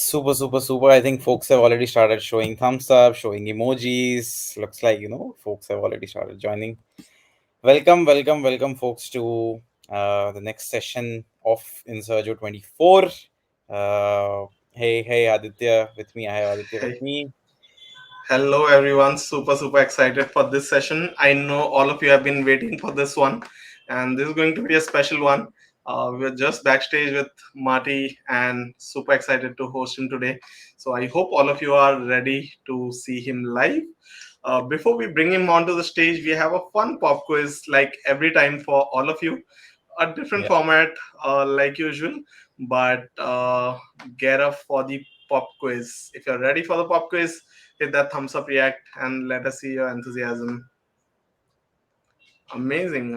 Super. I think folks have already started showing thumbs up, showing emojis. Looks like, folks have already started joining. Welcome, folks, to the next session of Insurjo 24. Hey, Aditya with me. I have Aditya with Hey, me. hello everyone. Super excited for this session. I know all of you have been waiting for this one, and this is going to be a special one. We're just backstage with Marty and super excited to host him today. So I hope all of you are ready to see him live. Before we bring him onto the stage, we have a fun pop quiz like every time for all of you. A different Yeah, format like usual, but get up for the pop quiz. If you're ready for the pop quiz, hit that thumbs up react and let us see your enthusiasm. Amazing.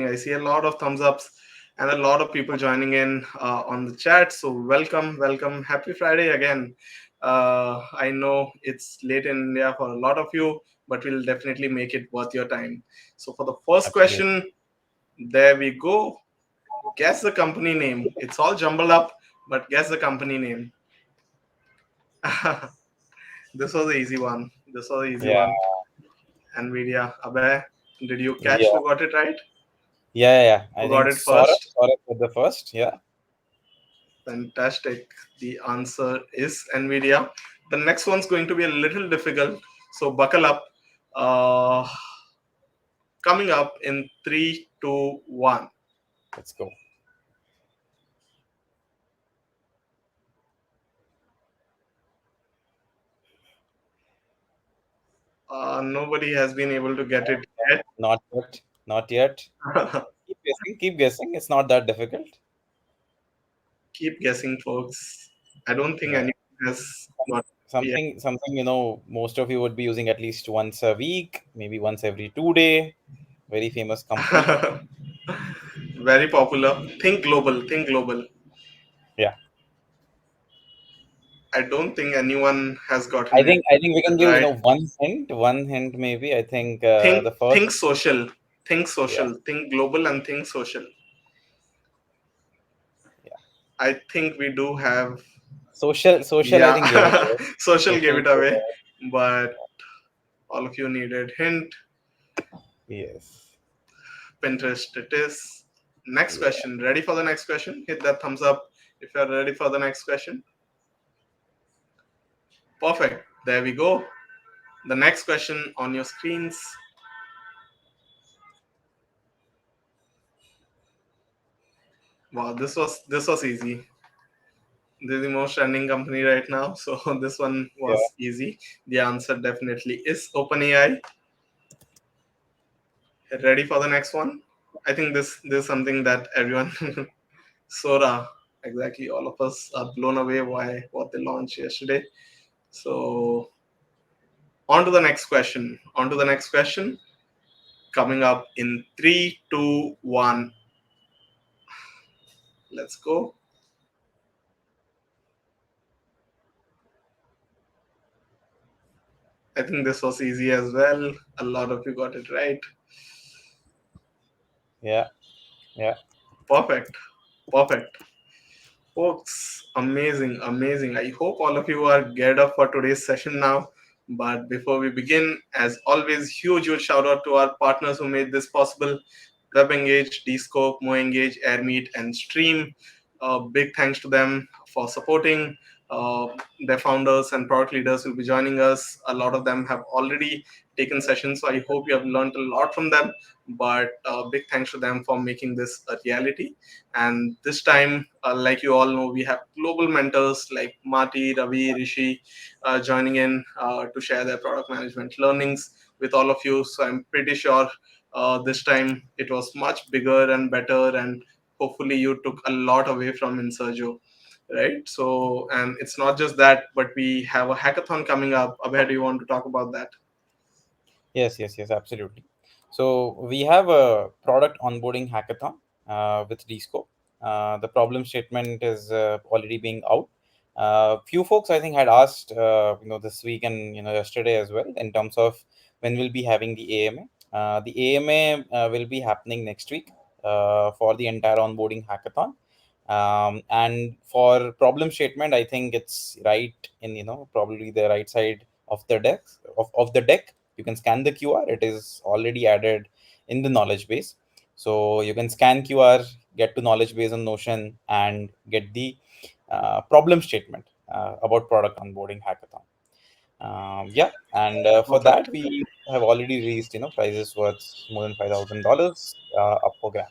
I see a lot of thumbs ups and a lot of people joining in on the chat. So welcome. Happy Friday again. I know it's late in India for a lot of you, but we'll definitely make it worth your time. So for the first absolutely. question, there we go. Guess the company name. It's all jumbled up, but guess the company name. This was the easy one. This was the easy Yeah, one. Nvidia. Abhay, did you catch yeah, who got it right? yeah. I Who got think it Saurabh, first? Saurabh with the first. Yeah, Fantastic. The answer is Nvidia. The next one's going to be a little difficult, so buckle up. Uh, Coming up in three, two, one. let's go. Nobody has been able to get it yet. Not yet. Not yet. Keep guessing. Keep guessing. It's not that difficult. Keep guessing, folks. I don't think Yeah. anyone has got it yet. Something most of you would be using at least once a week, maybe once every 2 day. Very famous company. Very popular. Think global. Think global. Yeah, I don't think anyone has i gotten it think i think we can give right. one hint maybe. I think the first. Think social. Think Yeah, social. Think global and think social. yeah. I think we do have. Social I Yeah, think gave it away. social gave Social it gave it away, away. but all of you needed hint. Yes. Pinterest it is. Next Yeah, question. Ready for the next question? Hit that thumbs up if you're ready for the next question. Perfect. There we go. The next question on your screens. Wow, this was easy. This is the most trending company right now, so this one yeah. was easy. The answer definitely is OpenAI. Ready for the next one? I think this is something that everyone Sora, exactly. All of us are blown away by what they launched yesterday. So, on to the next question. On to the next question. Coming up in three, two, one. Let's go. I think this was easy as well. A lot of you got it right. Yeah, yeah. Perfect. Perfect. Folks, amazing. I hope all of you are geared up for today's session now. But before we begin, as always, huge shout out to our partners who made this possible. WebEngage, Dscope, MoEngage, AirMeet, and Stream. Big thanks to them for supporting. Uh, their founders and product leaders will be joining us. A lot of them have already taken sessions, so I hope you have learned a lot from them. But big thanks to them for making this a reality. And this time, like you all know, we have global mentors like Marty, Ravi, Rishi joining in to share their product management learnings with all of you. So I'm pretty sure this time it was much bigger and better, and hopefully you took a lot away from Insurjo. Right. So, and it's not just that, but we have a hackathon coming up. Abhay, do you want to talk about that? Yes, absolutely. So we have a product onboarding hackathon with Dscope. The problem statement is already being out. Few folks I think had asked, this week and yesterday as well, in terms of when we'll be having the AMA. The AMA will be happening next week for the entire onboarding hackathon. And for problem statement, I think it's right in, probably the right side of the deck. Of the deck, you can scan the QR. It is already added in the knowledge base. So you can scan QR, get to knowledge base on Notion, and get the problem statement about product onboarding hackathon. Yeah, and for that Perfect. we have already released, prizes worth more than $5,000 up for grab.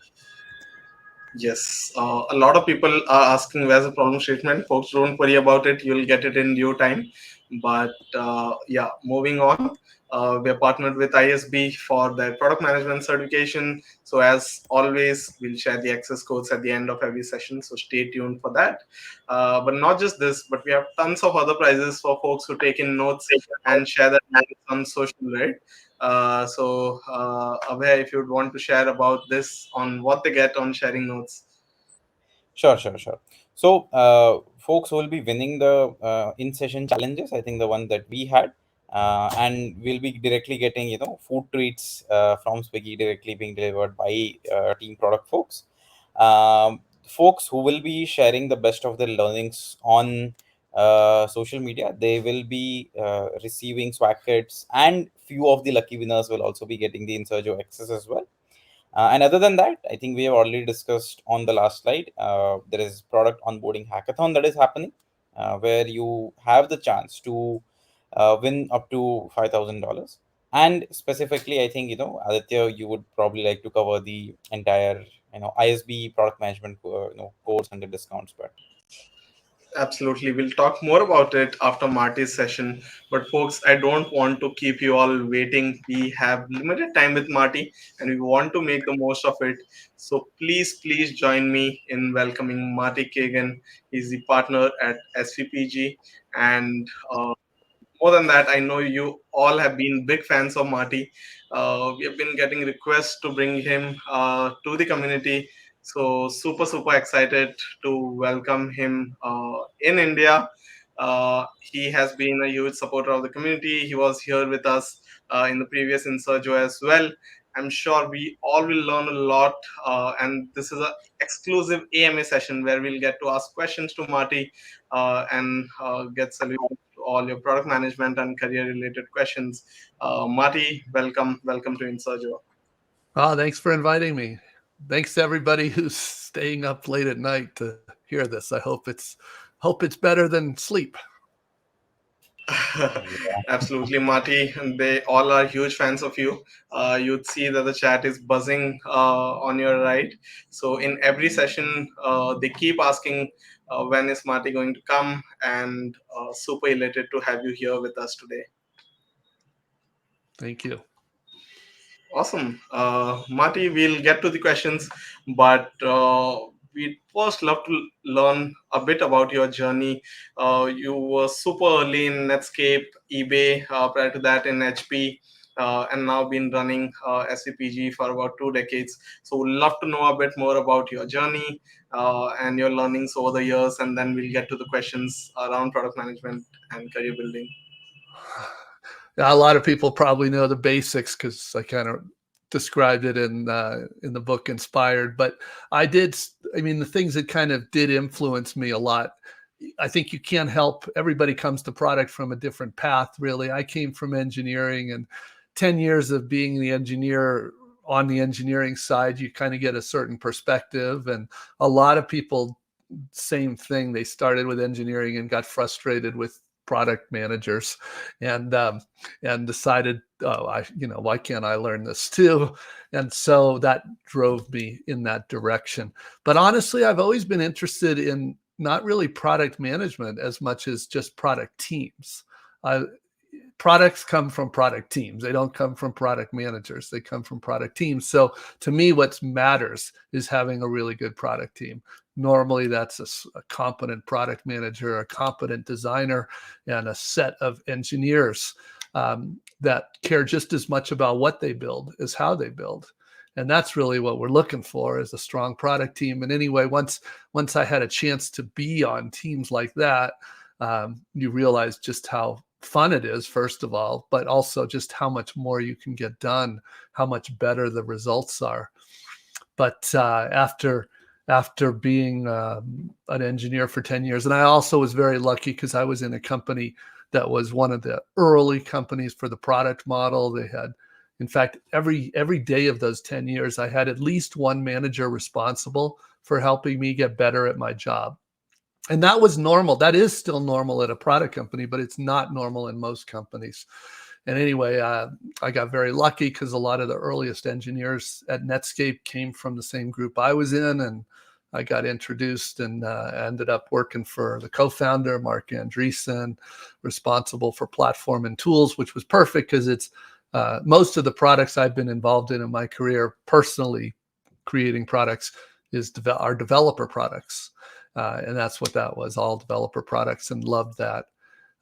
Yes, a lot of people are asking where's the problem statement. Folks, don't worry about it. You'll get it in due time. But yeah, moving on. We are partnered with ISB for their product management certification. So as always, we'll share the access codes at the end of every session. So stay tuned for that. But not just this, but we have tons of other prizes for folks who take in notes and share that on social, right? Abhay, if you'd want to share about this on what they get on sharing notes. Sure, sure, sure. So, folks will be winning the in-session challenges. I think the one that we had, and we'll be directly getting, food treats from Swiggy directly being delivered by team product folks. Folks who will be sharing the best of their learnings on social media, they will be receiving swag kits, and few of the lucky winners will also be getting the Insurjo access as well. And other than that, I think we have already discussed on the last slide. There is product onboarding hackathon that is happening, where you have the chance to win up to $5,000. And specifically, I think, Aditya, you would probably like to cover the entire, ISB product management, course and the discounts. But Absolutely. We'll talk more about it after Marty's session. But, folks, I don't want to keep you all waiting. We have limited time with Marty and we want to make the most of it. So, please join me in welcoming Marty Cagan. He's the partner at SVPG. And more than that, I know you all have been big fans of Marty. We have been getting requests to bring him to the community. So super excited to welcome him in India. He has been a huge supporter of the community. He was here with us in the previous Insurjo as well. I'm sure we all will learn a lot. And this is an exclusive AMA session where we'll get to ask questions to Marty and get solutions to all your product management and career related questions. Marty, welcome to Insurjo. Oh, thanks for inviting me. Thanks to everybody who's staying up late at night to hear this. I hope it's better than sleep. Absolutely, Marty. They all are huge fans of you. You'd see that the chat is buzzing on your right. So in every session, they keep asking when is Marty going to come, and super elated to have you here with us today. Thank you. Awesome. Marty, we'll get to the questions, but we'd first love to learn a bit about your journey. You were super early in Netscape, eBay, prior to that in HP, and now been running SVPG for about 2 decades. So we'd love to know a bit more about your journey and your learnings over the years, and then we'll get to the questions around product management and career building. Yeah, a lot of people probably know the basics because I kind of described it in the book Inspired. But I mean, the things that kind of did influence me a lot. I think you can't help. Everybody comes to product from a different path, really. I came from engineering, and 10 years of being the engineer on the engineering side, you kind of get a certain perspective. And a lot of people, same thing. They started with engineering and got frustrated with product managers, and decided, why can't I learn this too? And so that drove me in that direction. But honestly, I've always been interested in not really product management as much as just product teams. Products come from product teams. They don't come from product managers. They come from product teams. So to me, what matters is having a really good product team. Normally, that's a competent product manager, a competent designer, and a set of engineers that care just as much about what they build as how they build. And that's really what we're looking for, is a strong product team. And anyway, once I had a chance to be on teams like that, you realize just how fun it is, first of all, but also just how much more you can get done, how much better the results are. But after after being an engineer for 10 years. And I also was very lucky because I was in a company that was one of the early companies for the product model. They had, in fact, every day of those 10 years, I had at least one manager responsible for helping me get better at my job. And that was normal. That is still normal at a product company, but it's not normal in most companies. And anyway, I got very lucky because a lot of the earliest engineers at Netscape came from the same group I was in, and I got introduced and ended up working for the co-founder, Mark Andreessen, responsible for platform and tools, which was perfect because it's most of the products I've been involved in my career, personally creating products, are developer products. And that's what that was, all developer products, and loved that.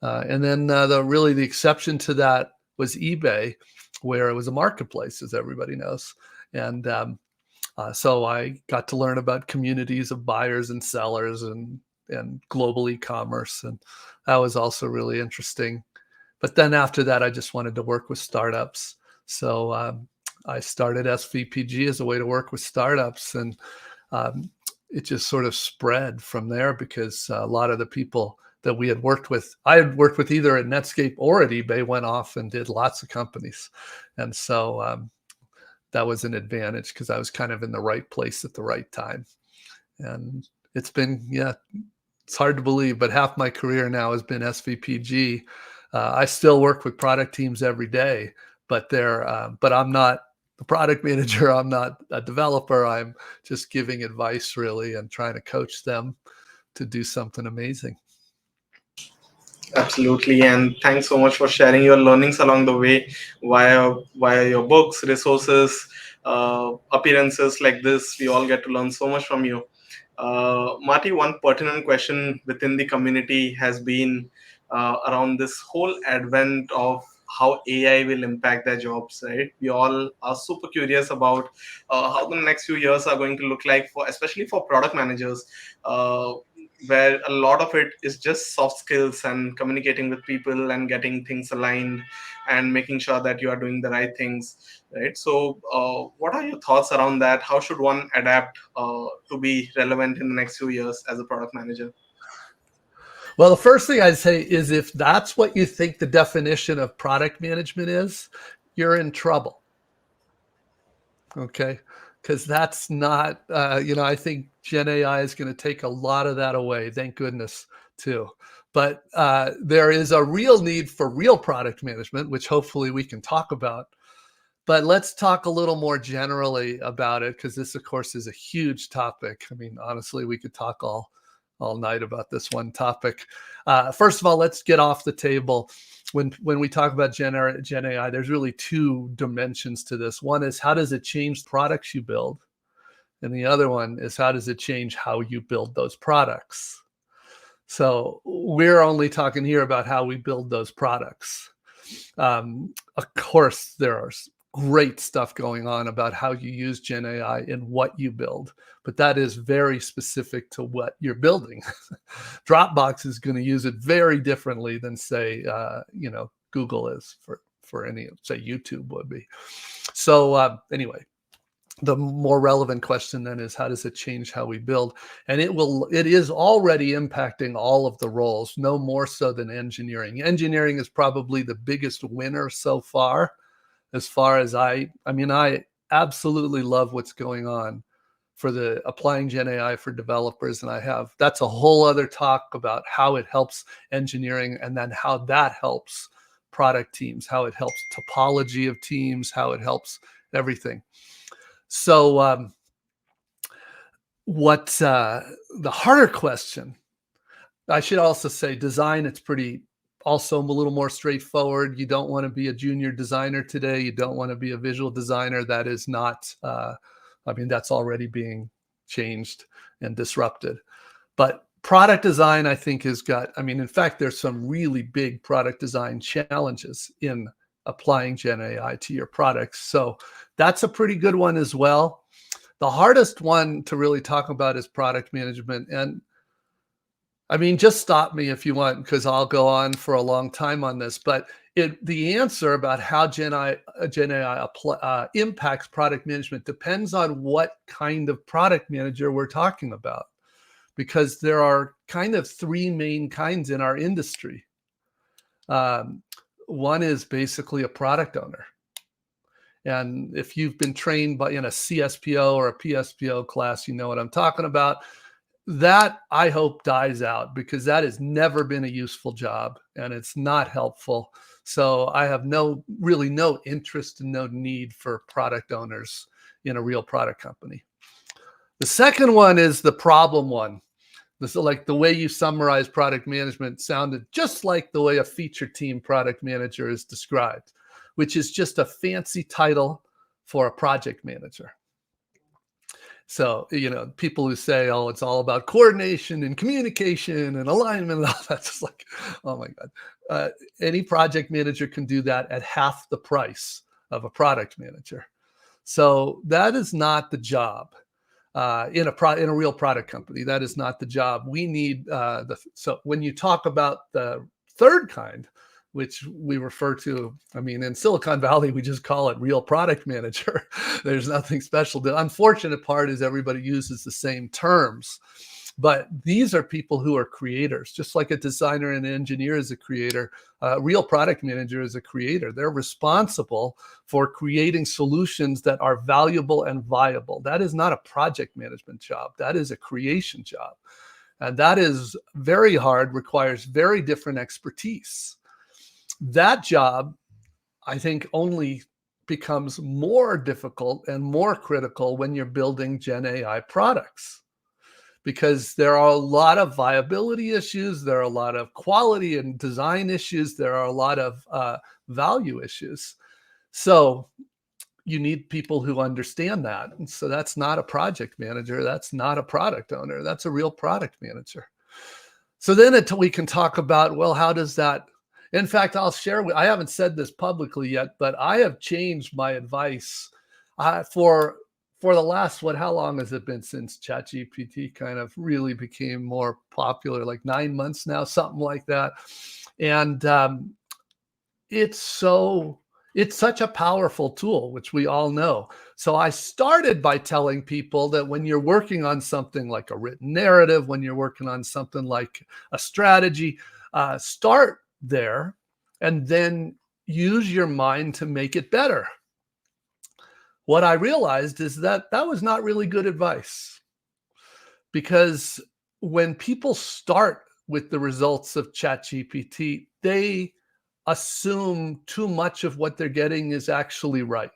And then the exception to that was eBay, where it was a marketplace, as everybody knows. And so I got to learn about communities of buyers and sellers and global e-commerce. And that was also really interesting. But then after that, I just wanted to work with startups. So I started SVPG as a way to work with startups. And it just sort of spread from there because a lot of the people that we had worked with, I had worked with either at Netscape or at eBay, went off and did lots of companies. And so that was an advantage because I was kind of in the right place at the right time. And it's been, it's hard to believe, but half my career now has been SVPG. I still work with product teams every day, but I'm not the product manager. I'm not a developer. I'm just giving advice, really, and trying to coach them to do something amazing. Absolutely, and thanks so much for sharing your learnings along the way via your books, resources, appearances like this. We all get to learn so much from you. Marty, one pertinent question within the community has been around this whole advent of how AI will impact their jobs, right? We all are super curious about how the next few years are going to look like, especially for product managers, where a lot of it is just soft skills and communicating with people and getting things aligned and making sure that you are doing the right things, right? So what are your thoughts around that? How should one adapt to be relevant in the next few years as a product manager? Well, the first thing I'd say is if that's what you think the definition of product management is, you're in trouble. Okay. Because that's not, I think Gen AI is going to take a lot of that away. Thank goodness, too. But there is a real need for real product management, which hopefully we can talk about. But let's talk a little more generally about it, because this, of course, is a huge topic. I mean, honestly, we could talk all night about this one topic. First of all, let's get off the table. When we talk about Gen AI, there's really two dimensions to this. One is how does it change products you build? And the other one is how does it change how you build those products? So we're only talking here about how we build those products. Of course, there are great stuff going on about how you use Gen AI in what you build, but that is very specific to what you're building. Dropbox is going to use it very differently than, say, Google is for any, say, YouTube would be. So anyway, the more relevant question then is how does it change how we build? And it is already impacting all of the roles, no more so than engineering. Engineering is probably the biggest winner so far. As far as I absolutely love what's going on for the applying Gen AI for developers. And that's a whole other talk about how it helps engineering and then how that helps product teams, how it helps topology of teams, how it helps everything. So what's the harder question? I should also say design, it's also a little more straightforward. You don't want to be a junior designer today. You don't want to be a visual designer. That is not, that's already being changed and disrupted. But product design, I think, in fact, there's some really big product design challenges in applying Gen AI to your products. So that's a pretty good one as well. The hardest one to really talk about is product management. And just stop me if you want, because I'll go on for a long time on this. But the answer about how Gen AI impacts product management depends on what kind of product manager we're talking about, because there are kind of three main kinds in our industry. One is basically a product owner. And if you've been trained in a CSPO or a PSPO class, you know what I'm talking about. That, I hope, dies out, because that has never been a useful job and it's not helpful. So I have really no interest and no need for product owners in a real product company. The second one is the problem one. This, like, the way you summarize product management sounded just like the way a feature team product manager is described, which is just a fancy title for a project manager. So, people who say, oh, it's all about coordination and communication and alignment and all that, just like, oh my God. Any project manager can do that at half the price of a product manager. So that is not the job in a real product company. That is not the job. We need so when you talk about the third kind, which we refer to, in Silicon Valley, we just call it real product manager. There's nothing special. The unfortunate part is everybody uses the same terms, but these are people who are creators, just like a designer and an engineer is a creator. A real product manager is a creator. They're responsible for creating solutions that are valuable and viable. That is not a project management job. That is a creation job. And that is very hard, requires very different expertise. That job, I think, only becomes more difficult and more critical when you're building Gen AI products, because there are a lot of viability issues. There are a lot of quality and design issues. There are a lot of value issues. So you need people who understand that. And so that's not a project manager. That's not a product owner. That's a real product manager. So then we can talk about, well, how does that... In fact, I'll share I haven't said this publicly yet, but I have changed my advice for the last, how long has it been since ChatGPT kind of really became more popular? Like 9 months now, something like that. And it's such a powerful tool, which we all know. So I started by telling people that when you're working on something like a written narrative, when you're working on something like a strategy, start there and then use your mind to make it better. What I realized is that was not really good advice, because when people start with the results of ChatGPT, they assume too much of what they're getting is actually right.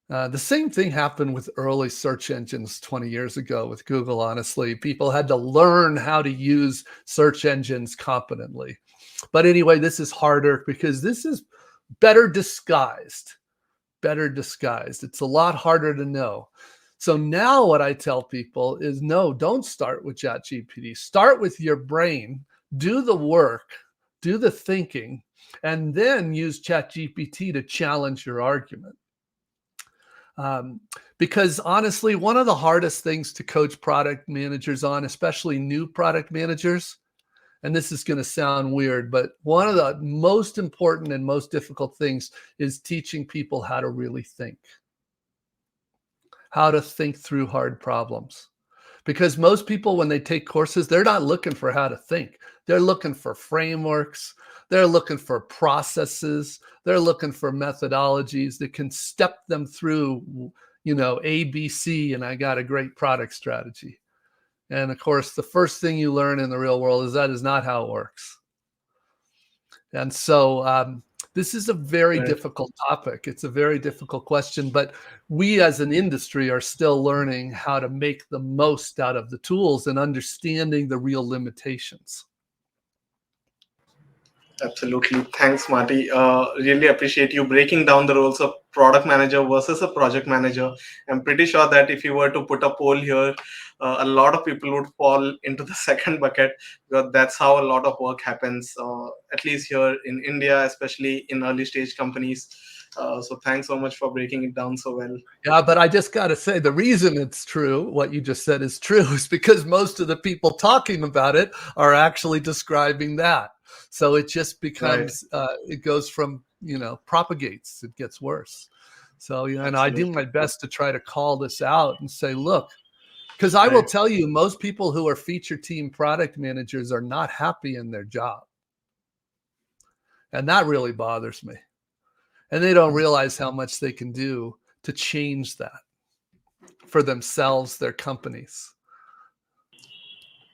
The same thing happened with early search engines 20 years ago with Google, honestly. People had to learn how to use search engines competently. But anyway, this is harder because this is better disguised. It's a lot harder to know. So now what I tell people is, no, don't start with ChatGPT. Start with your brain, do the work, do the thinking, and then use ChatGPT to challenge your argument. Because honestly, one of the hardest things to coach product managers on, especially new product managers, and this is going to sound weird, but one of the most important and most difficult things is teaching people how to really think, how to think through hard problems. Because most people, when they take courses, they're not looking for how to think. They're looking for frameworks. They're looking for processes. They're looking for methodologies that can step them through, A, B, C, and I got a great product strategy. And of course, the first thing you learn in the real world is that is not how it works. And so this is a very difficult topic. It's a very difficult question, but we as an industry are still learning how to make the most out of the tools and understanding the real limitations. Absolutely. Thanks, Marty. Really appreciate you breaking down the roles of product manager versus a project manager. I'm pretty sure that if you were to put a poll here, a lot of people would fall into the second bucket, because that's how a lot of work happens, at least here in India, especially in early stage companies. So thanks so much for breaking it down so well. Yeah, but I just got to say, the reason it's true, what you just said is true, is because most of the people talking about it are actually describing that. So it just Right. becomes, it goes from, propagates, it gets worse. So, and I do Absolutely. my best to try to call this out and say, look, because I will Right. tell you, most people who are feature team product managers are not happy in their job. And that really bothers me. And they don't realize how much they can do to change that for themselves, their companies.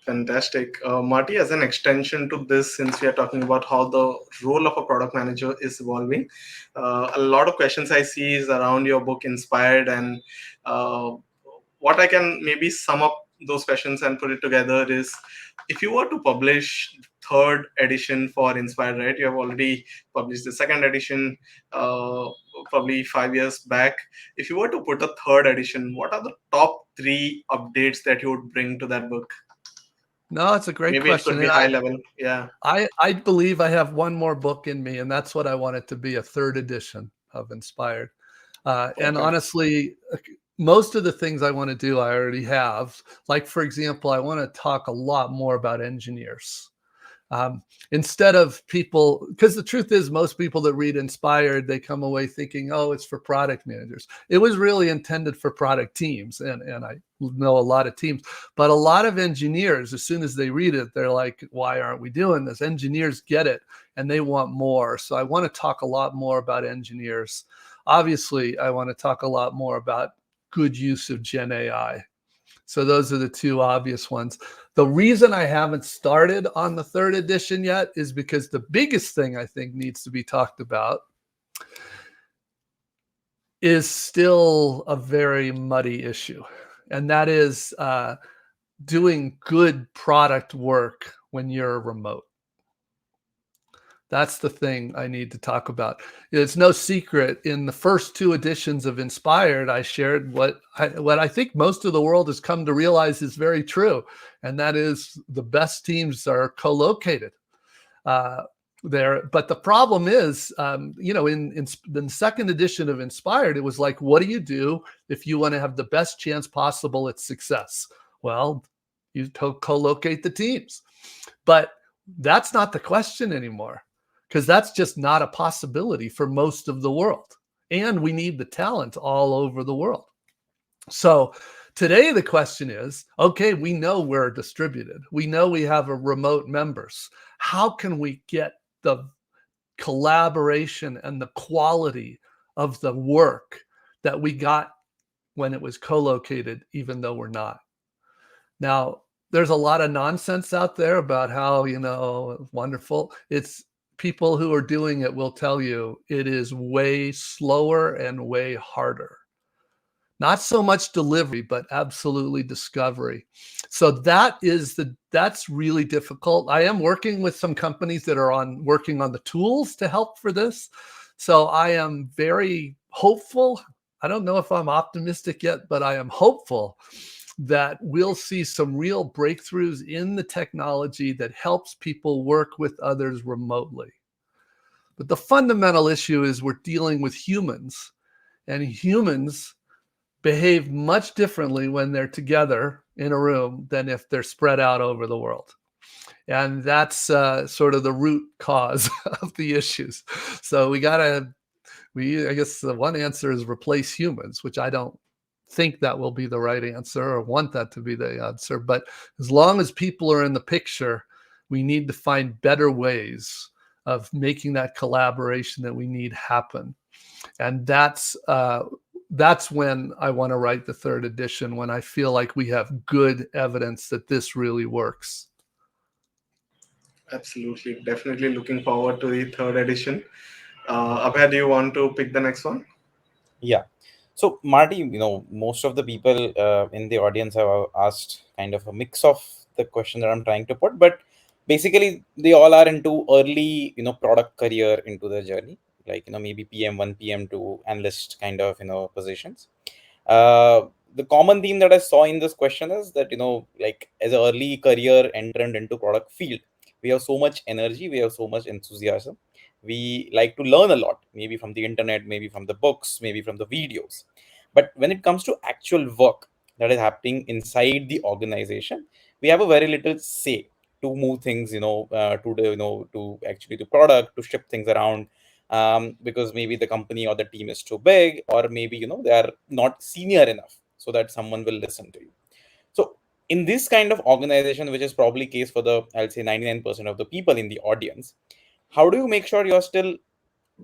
Fantastic. Marty, as an extension to this, since we are talking about how the role of a product manager is evolving, a lot of questions I see is around your book Inspired, and uh, what I can maybe sum up those questions and put it together is, if you were to publish third edition for Inspired, right? You have already published the second edition, uh, probably 5 years back. If you were to put a third edition, what are the top three updates that you would bring to that book? No, it's a great Maybe it question. could be And high level. Yeah. I believe I have one more book in me, and that's what I want it to be, a third edition of Inspired. And Perfect. honestly, most of the things I want to do, I already have. Like, for example, I want to talk a lot more about engineers. Instead of people, because the truth is, most people that read Inspired, they come away thinking, oh, it's for product managers. It was really intended for product teams, and I know a lot of teams, but a lot of engineers, as soon as they read it, they're like, why aren't we doing this? Engineers get it, and they want more. So I want to talk a lot more about engineers. Obviously, I want to talk a lot more about good use of Gen AI. So those are the two obvious ones. The reason I haven't started on the third edition yet is because the biggest thing I think needs to be talked about is still a very muddy issue. And that is doing good product work when you're remote. That's the thing I need to talk about. It's no secret, in the first two editions of Inspired, I shared what I think most of the world has come to realize is very true, and that is the best teams are co-located there. But the problem is, in the second edition of Inspired, it was like, what do you do if you want to have the best chance possible at success? Well, you co-locate the teams. But that's not the question anymore, because that's just not a possibility for most of the world. And we need the talent all over the world. So today the question is, okay, we know we're distributed. We know we have a remote members. How can we get the collaboration and the quality of the work that we got when it was co-located, even though we're not? Now, there's a lot of nonsense out there about how, wonderful. It's people who are doing it will tell you it is way slower and way harder. Not so much delivery, but absolutely discovery. So that's really difficult. I am working with some companies that are working on the tools to help for this. So I am very hopeful. I don't know if I'm optimistic yet, but I am hopeful that we'll see some real breakthroughs in the technology that helps people work with others remotely. But the fundamental issue is we're dealing with humans, and humans behave much differently when they're together in a room than if they're spread out over the world. And that's sort of the root cause of the issues. So I guess the one answer is replace humans, which I don't think that will be the right answer or want that to be the answer. But as long as people are in the picture, we need to find better ways of making that collaboration that we need happen. And that's when I want to write the third edition, when I feel like we have good evidence that this really works. Absolutely. Definitely looking forward to the third edition. Abhay, do you want to pick the next one? Yeah. So, Marty, most of the people in the audience have asked kind of a mix of the question that I'm trying to put, but basically they all are into early, product career into the journey, like, maybe PM1, PM2, analyst kind of, positions. Uh, the common theme that I saw in this question is that, like as an early career entrant into product field, we have so much energy, we have so much enthusiasm, we like to learn a lot, maybe from the internet, maybe from the books, maybe from the videos. But when it comes to actual work that is happening inside the organization, we have a very little say. to move things, to the, to actually the product, to ship things around, because maybe the company or the team is too big, or maybe, they are not senior enough so that someone will listen to you. So in this kind of organization, which is probably case for the, I'll say 99% of the people in the audience, how do you make sure you're still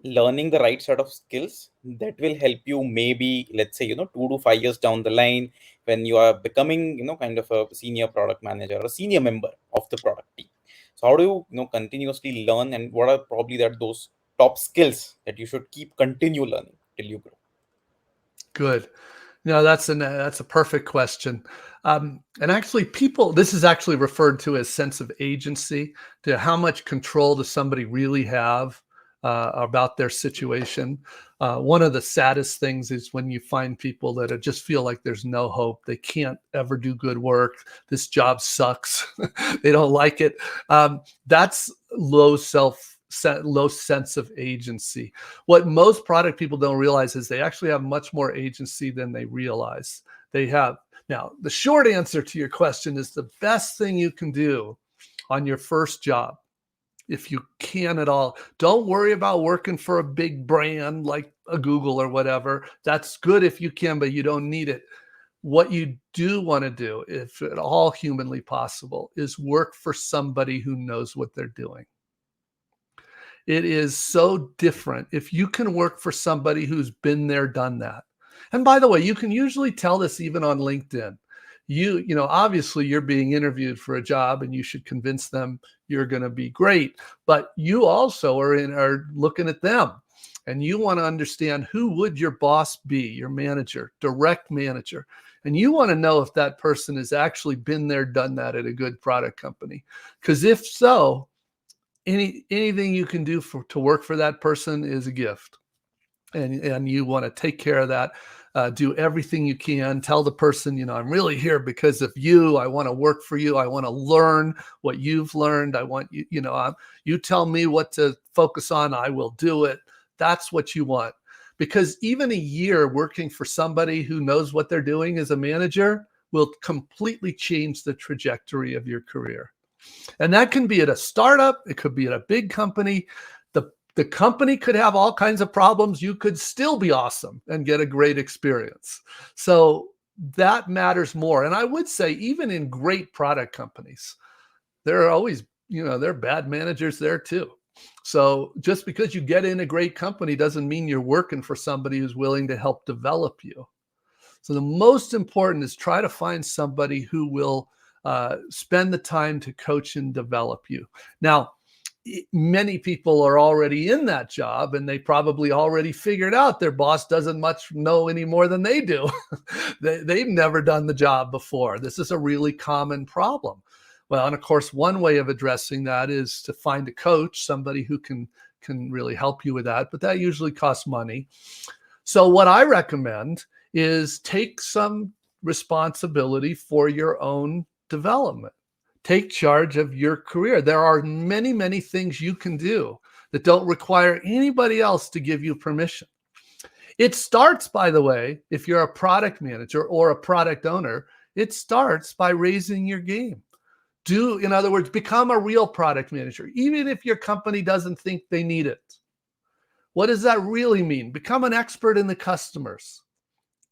learning the right set of skills that will help you, maybe, let's say, 2 to 5 years down the line, when you are becoming, kind of a senior product manager or a senior member of the product team? So how do you, continuously learn, and what are probably that those top skills that you should keep continue learning till you grow? Good. No, that's a perfect question. And actually, this is actually referred to as sense of agency, to how much control does somebody really have about their situation. One of the saddest things is when you find people that just feel like there's no hope. They can't ever do good work. This job sucks. They don't like it. That's low sense of agency. What most product people don't realize is they actually have much more agency than they realize they have. Now, the short answer to your question is the best thing you can do on your first job, if you can at all, don't worry about working for a big brand like a Google or whatever. That's good if you can, but you don't need it. What you do want to do, if at all humanly possible, is work for somebody who knows what they're doing. It is so different if you can work for somebody who's been there, done that. And by the way, you can usually tell this even on LinkedIn. Obviously you're being interviewed for a job and you should convince them you're going to be great, but you also are looking at them and you want to understand, who would your boss be, your manager, direct manager. And you want to know if that person has actually been there, done that at a good product company. Because if so, anything you can do to work for that person is a gift, and you want to take care of that. Do everything you can. Tell the person, I'm really here because of you. I want to work for you. I want to learn what you've learned. I want you, you tell me what to focus on, I will do it. That's what you want. Because even a year working for somebody who knows what they're doing as a manager will completely change the trajectory of your career. And that can be at a startup. It could be at a big company. The company could have all kinds of problems. You could still be awesome and get a great experience. So that matters more. And I would say even in great product companies, there are always, there are bad managers there too. So just because you get in a great company doesn't mean you're working for somebody who's willing to help develop you. So the most important is try to find somebody who will spend the time to coach and develop you. Now, many people are already in that job and they probably already figured out their boss doesn't much know any more than they do. They've never done the job before. This is a really common problem. Well, and of course, one way of addressing that is to find a coach, somebody who can really help you with that, but that usually costs money. So what I recommend is take some responsibility for your own development. Take charge of your career. There are many, many things you can do that don't require anybody else to give you permission. It starts, by the way, if you're a product manager or a product owner, it starts by raising your game. In other words, become a real product manager, even if your company doesn't think they need it. What does that really mean? Become an expert in the customers.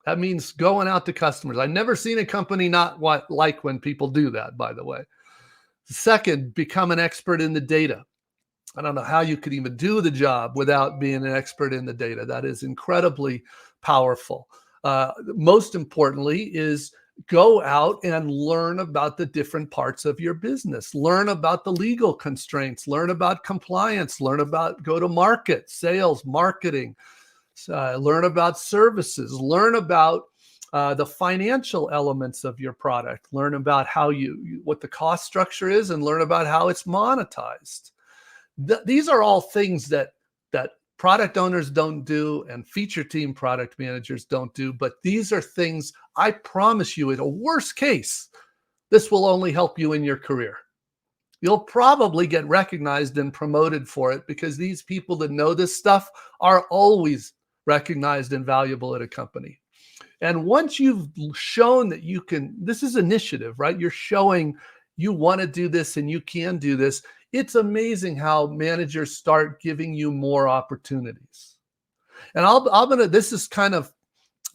That means going out to customers. I've never seen a company not like when people do that, by the way. Second, become an expert in the data. I don't know how you could even do the job without being an expert in the data. That is incredibly powerful. Most importantly is go out and learn about the different parts of your business. Learn about the legal constraints. Learn about compliance. Learn about go-to-market, sales, marketing. Learn about services. Learn about the financial elements of your product. Learn about what the cost structure is, and learn about how it's monetized. These are all things that product owners don't do and feature team product managers don't do, but these are things I promise you, in a worst case, this will only help you in your career. You'll probably get recognized and promoted for it because these people that know this stuff are always recognized and valuable at a company. And once you've shown that you can, this is initiative, right? You're showing you want to do this and you can do this, it's amazing how managers start giving you more opportunities. And this is kind of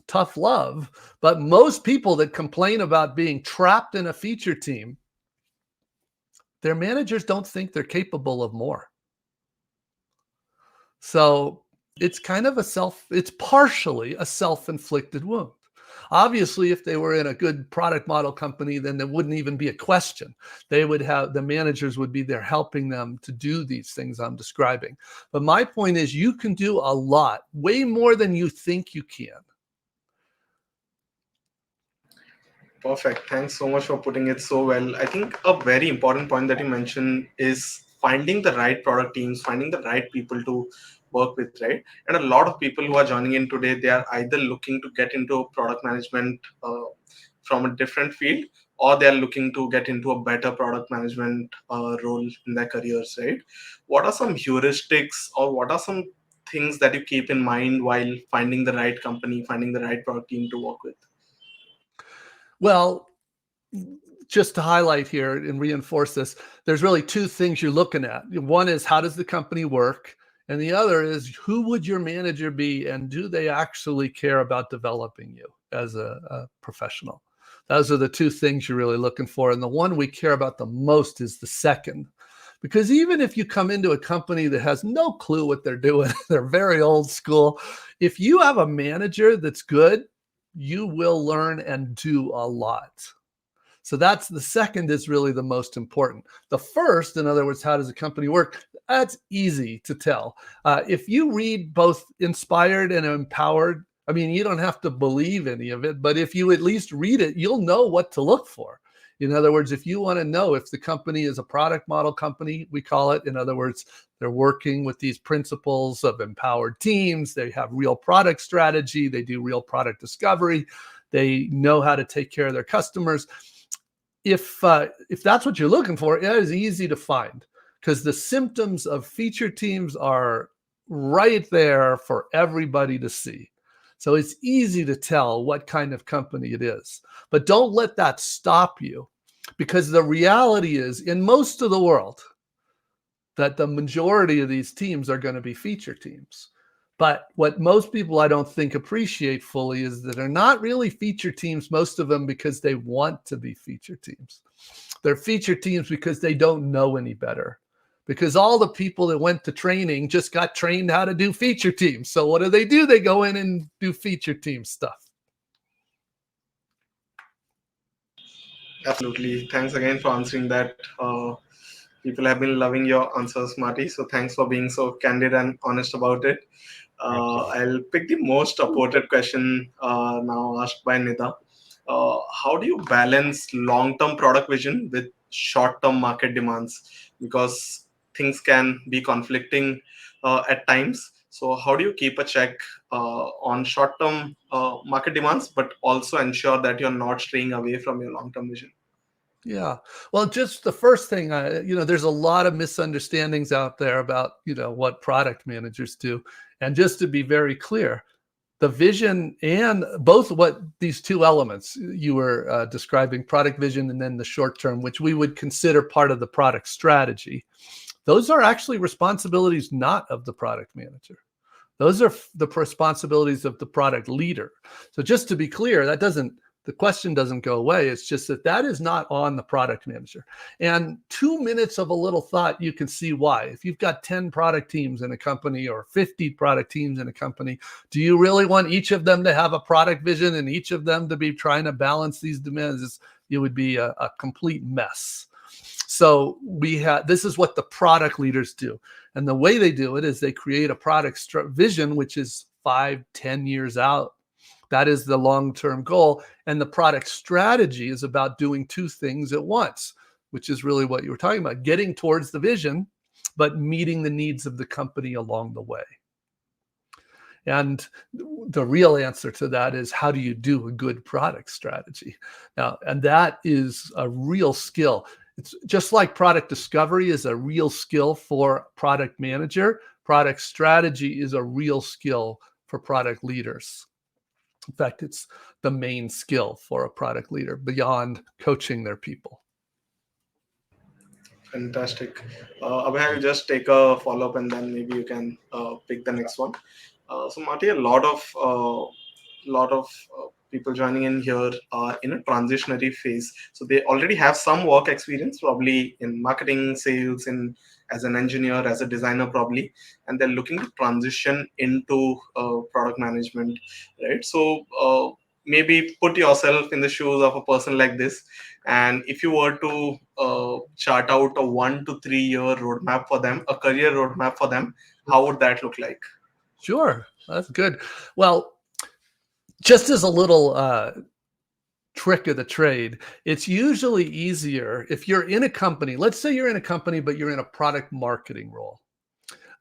tough love, but most people that complain about being trapped in a feature team, their managers don't think they're capable of more. So it's kind of it's partially a self-inflicted wound. Obviously, if they were in a good product model company, then there wouldn't even be a question. The managers would be there helping them to do these things I'm describing. But my point is, you can do a lot, way more than you think you can. Perfect. Thanks so much for putting it so well. I think a very important point that you mentioned is finding the right product teams, finding the right people to work with, right? And a lot of people who are joining in today, they are either looking to get into product management from a different field, or they are looking to get into a better product management role in their careers, right? What are some heuristics, or what are some things that you keep in mind while finding the right company, finding the right product team to work with? Well, just to highlight here and reinforce this, there's really two things you're looking at. One is, how does the company work? And the other is, who would your manager be, and do they actually care about developing you as a professional? Those are the two things you're really looking for. And the one we care about the most is the second. Because even if you come into a company that has no clue what they're doing, they're very old school, if you have a manager that's good, you will learn and do a lot. So that's the second is really the most important. The first, in other words, how does a company work? That's easy to tell. If you read both Inspired and Empowered, I mean, you don't have to believe any of it, but if you at least read it, you'll know what to look for. In other words, if you want to know if the company is a product model company, we call it, in other words, they're working with these principles of empowered teams, they have real product strategy, they do real product discovery, they know how to take care of their customers. If that's what you're looking for, it is easy to find, because the symptoms of feature teams are right there for everybody to see. So it's easy to tell what kind of company it is. But don't let that stop you, because the reality is, in most of the world, that the majority of these teams are going to be feature teams. But what most people, I don't think, appreciate fully is that they're not really feature teams, most of them, because they want to be feature teams. They're feature teams because they don't know any better. Because all the people that went to training just got trained how to do feature teams. So what do? They go in and do feature team stuff. Absolutely. Thanks again for answering that. People have been loving your answers, Marty. So thanks for being so candid and honest about it. I'll pick the most supported question now asked by Nida. How do you balance long-term product vision with short-term market demands? Because things can be conflicting at times. So how do you keep a check on short-term market demands, but also ensure that you're not straying away from your long-term vision? Yeah. Well, just the first thing, there's a lot of misunderstandings out there about, what product managers do. And just to be very clear, the vision and both what these two elements you were describing, product vision and then the short term, which we would consider part of the product strategy, those are actually responsibilities not of the product manager. Those are the responsibilities of the product leader. So just to be clear, the question doesn't go away. It's just that is not on the product manager. And 2 minutes of a little thought, you can see why. If you've got 10 product teams in a company or 50 product teams in a company, do you really want each of them to have a product vision and each of them to be trying to balance these demands? It would be a complete mess. So this is what the product leaders do. And the way they do it is they create a product vision, which is 5-10 years out. That is the long-term goal. And the product strategy is about doing two things at once, which is really what you were talking about, getting towards the vision, but meeting the needs of the company along the way. And the real answer to that is, how do you do a good product strategy? Now, and that is a real skill. It's just like product discovery is a real skill for product manager. Product strategy is a real skill for product leaders. In fact, it's the main skill for a product leader beyond coaching their people. Fantastic. Abhay, I'll just take a follow up and then maybe you can pick the next one. So, Marty, a lot of people joining in here are in a transitionary phase. So they already have some work experience, probably in marketing, sales, in as an engineer, as a designer, probably, and they're looking to transition into product management, right? So maybe put yourself in the shoes of a person like this, and if you were to chart out a 1 to 3 year roadmap for them, a career roadmap for them, how would that look like? Sure, that's good. Well, just as a little trick of the trade, it's usually easier if you're in a company. Let's say you're in a company, but you're in a product marketing role,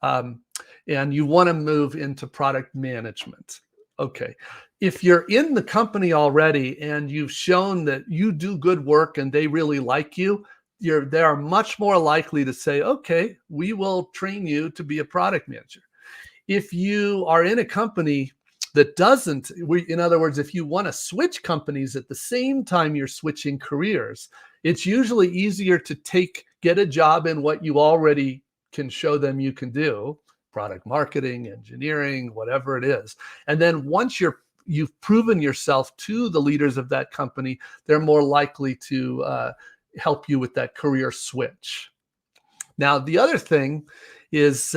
and you want to move into product management. Okay. If you're in the company already and you've shown that you do good work and they really like you, they are much more likely to say, okay, we will train you to be a product manager. If you are in a company that doesn't, in other words, if you want to switch companies at the same time you're switching careers, it's usually easier to get a job in what you already can show them you can do, product marketing, engineering, whatever it is. And then once you've proven yourself to the leaders of that company, they're more likely to help you with that career switch. Now, the other thing is,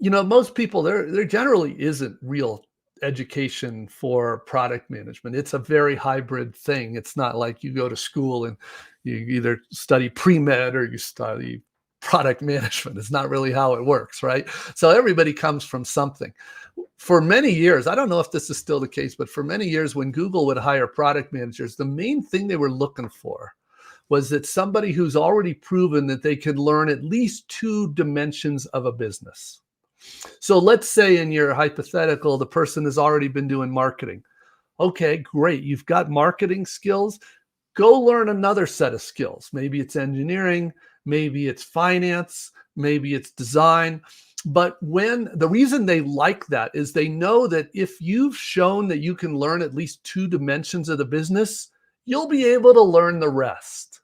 most people, there generally isn't real education for product management. It's a very hybrid thing. It's not like you go to school and you either study pre-med or you study product management. It's not really how it works, right? So everybody comes from something. For many years, I don't know if this is still the case, but for many years when Google would hire product managers, the main thing they were looking for was that somebody who's already proven that they can learn at least 2 dimensions of a business. So let's say in your hypothetical, the person has already been doing marketing. Okay, great. You've got marketing skills. Go learn another set of skills. Maybe it's engineering, maybe it's finance, maybe it's design. But the reason they like that is they know that if you've shown that you can learn at least 2 dimensions of the business, you'll be able to learn the rest.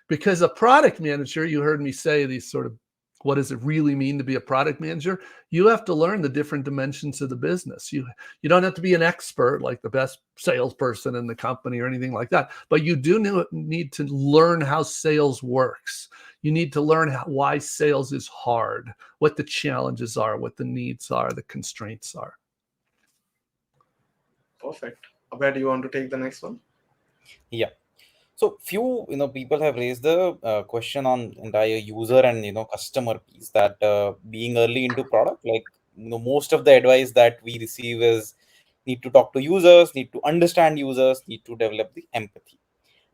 Because a product manager, you heard me say these sort of, what does it really mean to be a product manager? You have to learn the different dimensions of the business. You don't have to be an expert like the best salesperson in the company or anything like that, but you do need to learn how sales works. You need to learn why sales is hard, what the challenges are, what the needs are, the constraints are. Perfect. Abhay, do you want to take the next one? Yeah. So few people have raised the question on entire user and customer piece, that being early into product, like most of the advice that we receive is need to talk to users, need to understand users, need to develop the empathy.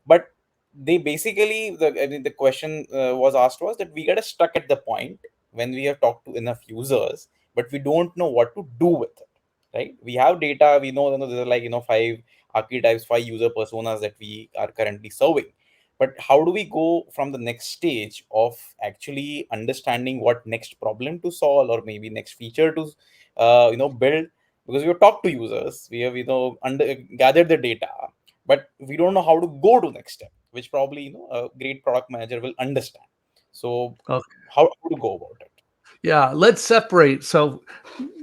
But they basically, the question was asked was that we get stuck at the point when we have talked to enough users, but we don't know what to do with it. Right? We have data. We know, there are like 5 archetypes, 5 user personas that we are currently serving. But how do we go from the next stage of actually understanding what next problem to solve, or maybe next feature to build? Because we have talked to users, we have gathered the data, but we don't know how to go to next step, which probably a great product manager will understand. So how to go about it? Yeah, let's separate. So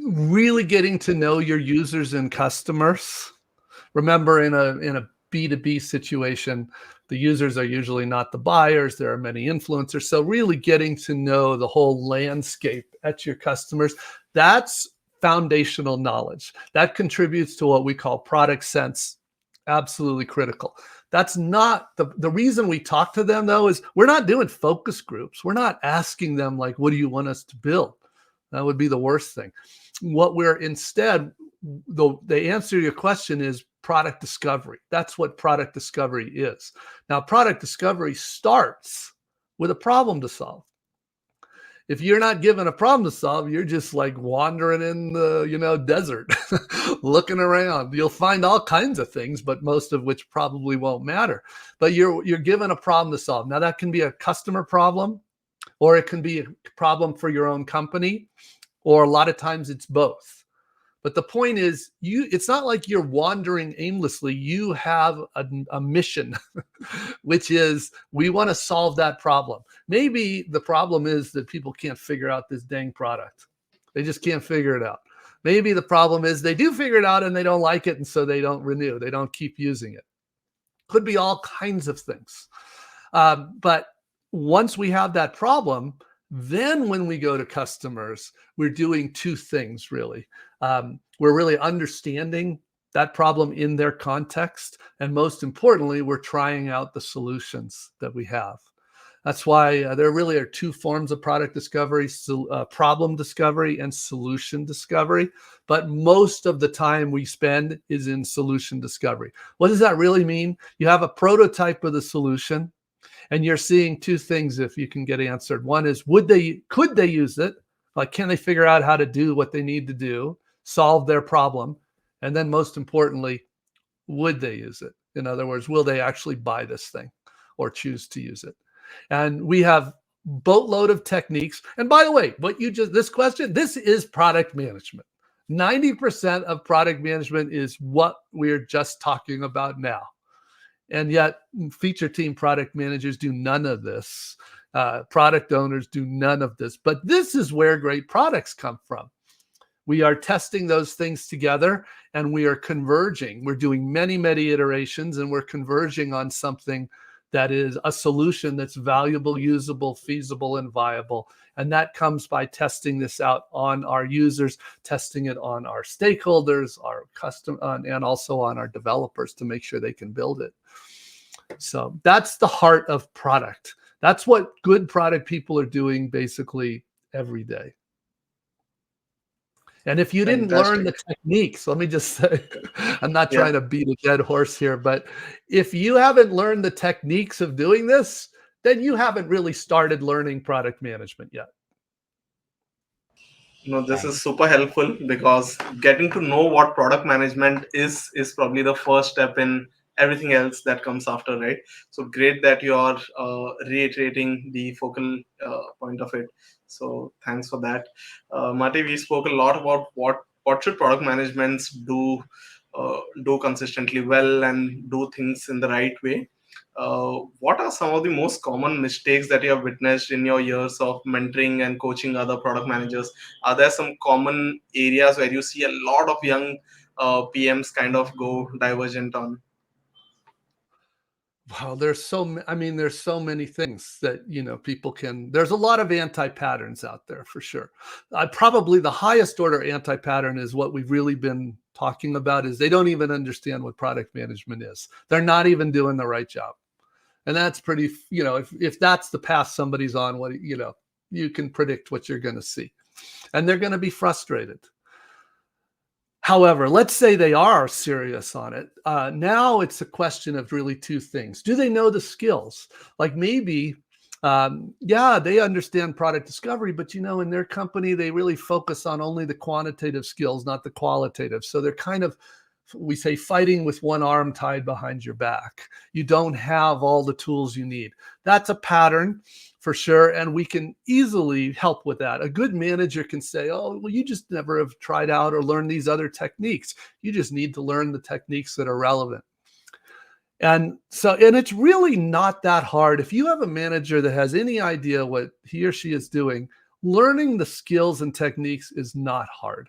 really getting to know your users and customers. Remember, in a B2B situation, the users are usually not the buyers. There are many influencers. So really getting to know the whole landscape at your customers, that's foundational knowledge. That contributes to what we call product sense. Absolutely critical. That's not the reason we talk to them, though, is we're not doing focus groups. We're not asking them, like, what do you want us to build? That would be the worst thing. What we're instead, the answer to your question is product discovery. That's what product discovery is. Now, product discovery starts with a problem to solve. If you're not given a problem to solve, you're just like wandering in the desert, looking around. You'll find all kinds of things, but most of which probably won't matter. But you're given a problem to solve. Now, that can be a customer problem, or it can be a problem for your own company, or a lot of times it's both. But the point is, it's not like you're wandering aimlessly. You have a mission which is we want to solve that problem. Maybe the problem is that people can't figure out this dang product. They just can't figure it out. Maybe the problem is they do figure it out and they don't like it, and so they don't renew. They don't keep using it. Could be all kinds of things. But once we have that problem, then when we go to customers, we're doing two things, really. We're really understanding that problem in their context. And most importantly, we're trying out the solutions that we have. That's why there really are two forms of product discovery, problem discovery and solution discovery. But most of the time we spend is in solution discovery. What does that really mean? You have a prototype of the solution, and you're seeing two things if you can get answered. One is, could they use it? Like, can they figure out how to do what they need to do, solve their problem? And then most importantly, would they use it? In other words, will they actually buy this thing or choose to use it? And we have boatload of techniques. And by the way, this is product management. 90% of product management is what we're just talking about now. And yet feature team product managers do none of this. Product owners do none of this. But this is where great products come from. We are testing those things together and we are converging. We're doing many, many iterations and we're converging on something that is a solution that's valuable, usable, feasible, and viable. And that comes by testing this out on our users, testing it on our stakeholders, and also on our developers to make sure they can build it. So that's the heart of product. That's what good product people are doing basically every day. And if you didn't learn the techniques, let me just say, I'm not trying to beat a dead horse here, but if you haven't learned the techniques of doing this, then you haven't really started learning product management yet. No, this is super helpful because getting to know what product management is probably the first step in everything else that comes after, right? So great that you are reiterating the focal point of it. So thanks for that. Marty, we spoke a lot about what should product managements do consistently well and do things in the right way. What are some of the most common mistakes that you have witnessed in your years of mentoring and coaching other product managers? Are there some common areas where you see a lot of young PMs kind of go divergent on? Wow, there's so many things that, people can, there's a lot of anti-patterns out there for sure. Probably the highest order anti-pattern is what we've really been talking about is they don't even understand what product management is. They're not even doing the right job. And that's pretty, if that's the path somebody's on, you can predict what you're going to see. And they're going to be frustrated. However, let's say they are serious on it. Now it's a question of really two things. Do they know the skills? Like maybe, they understand product discovery, but in their company, they really focus on only the quantitative skills, not the qualitative. So they're kind of, we say, fighting with one arm tied behind your back. You don't have all the tools you need. That's a pattern for sure. And we can easily help with that. A good manager can say, oh, well, you just never have tried out or learned these other techniques. You just need to learn the techniques that are relevant. And it's really not that hard. If you have a manager that has any idea what he or she is doing, learning the skills and techniques is not hard.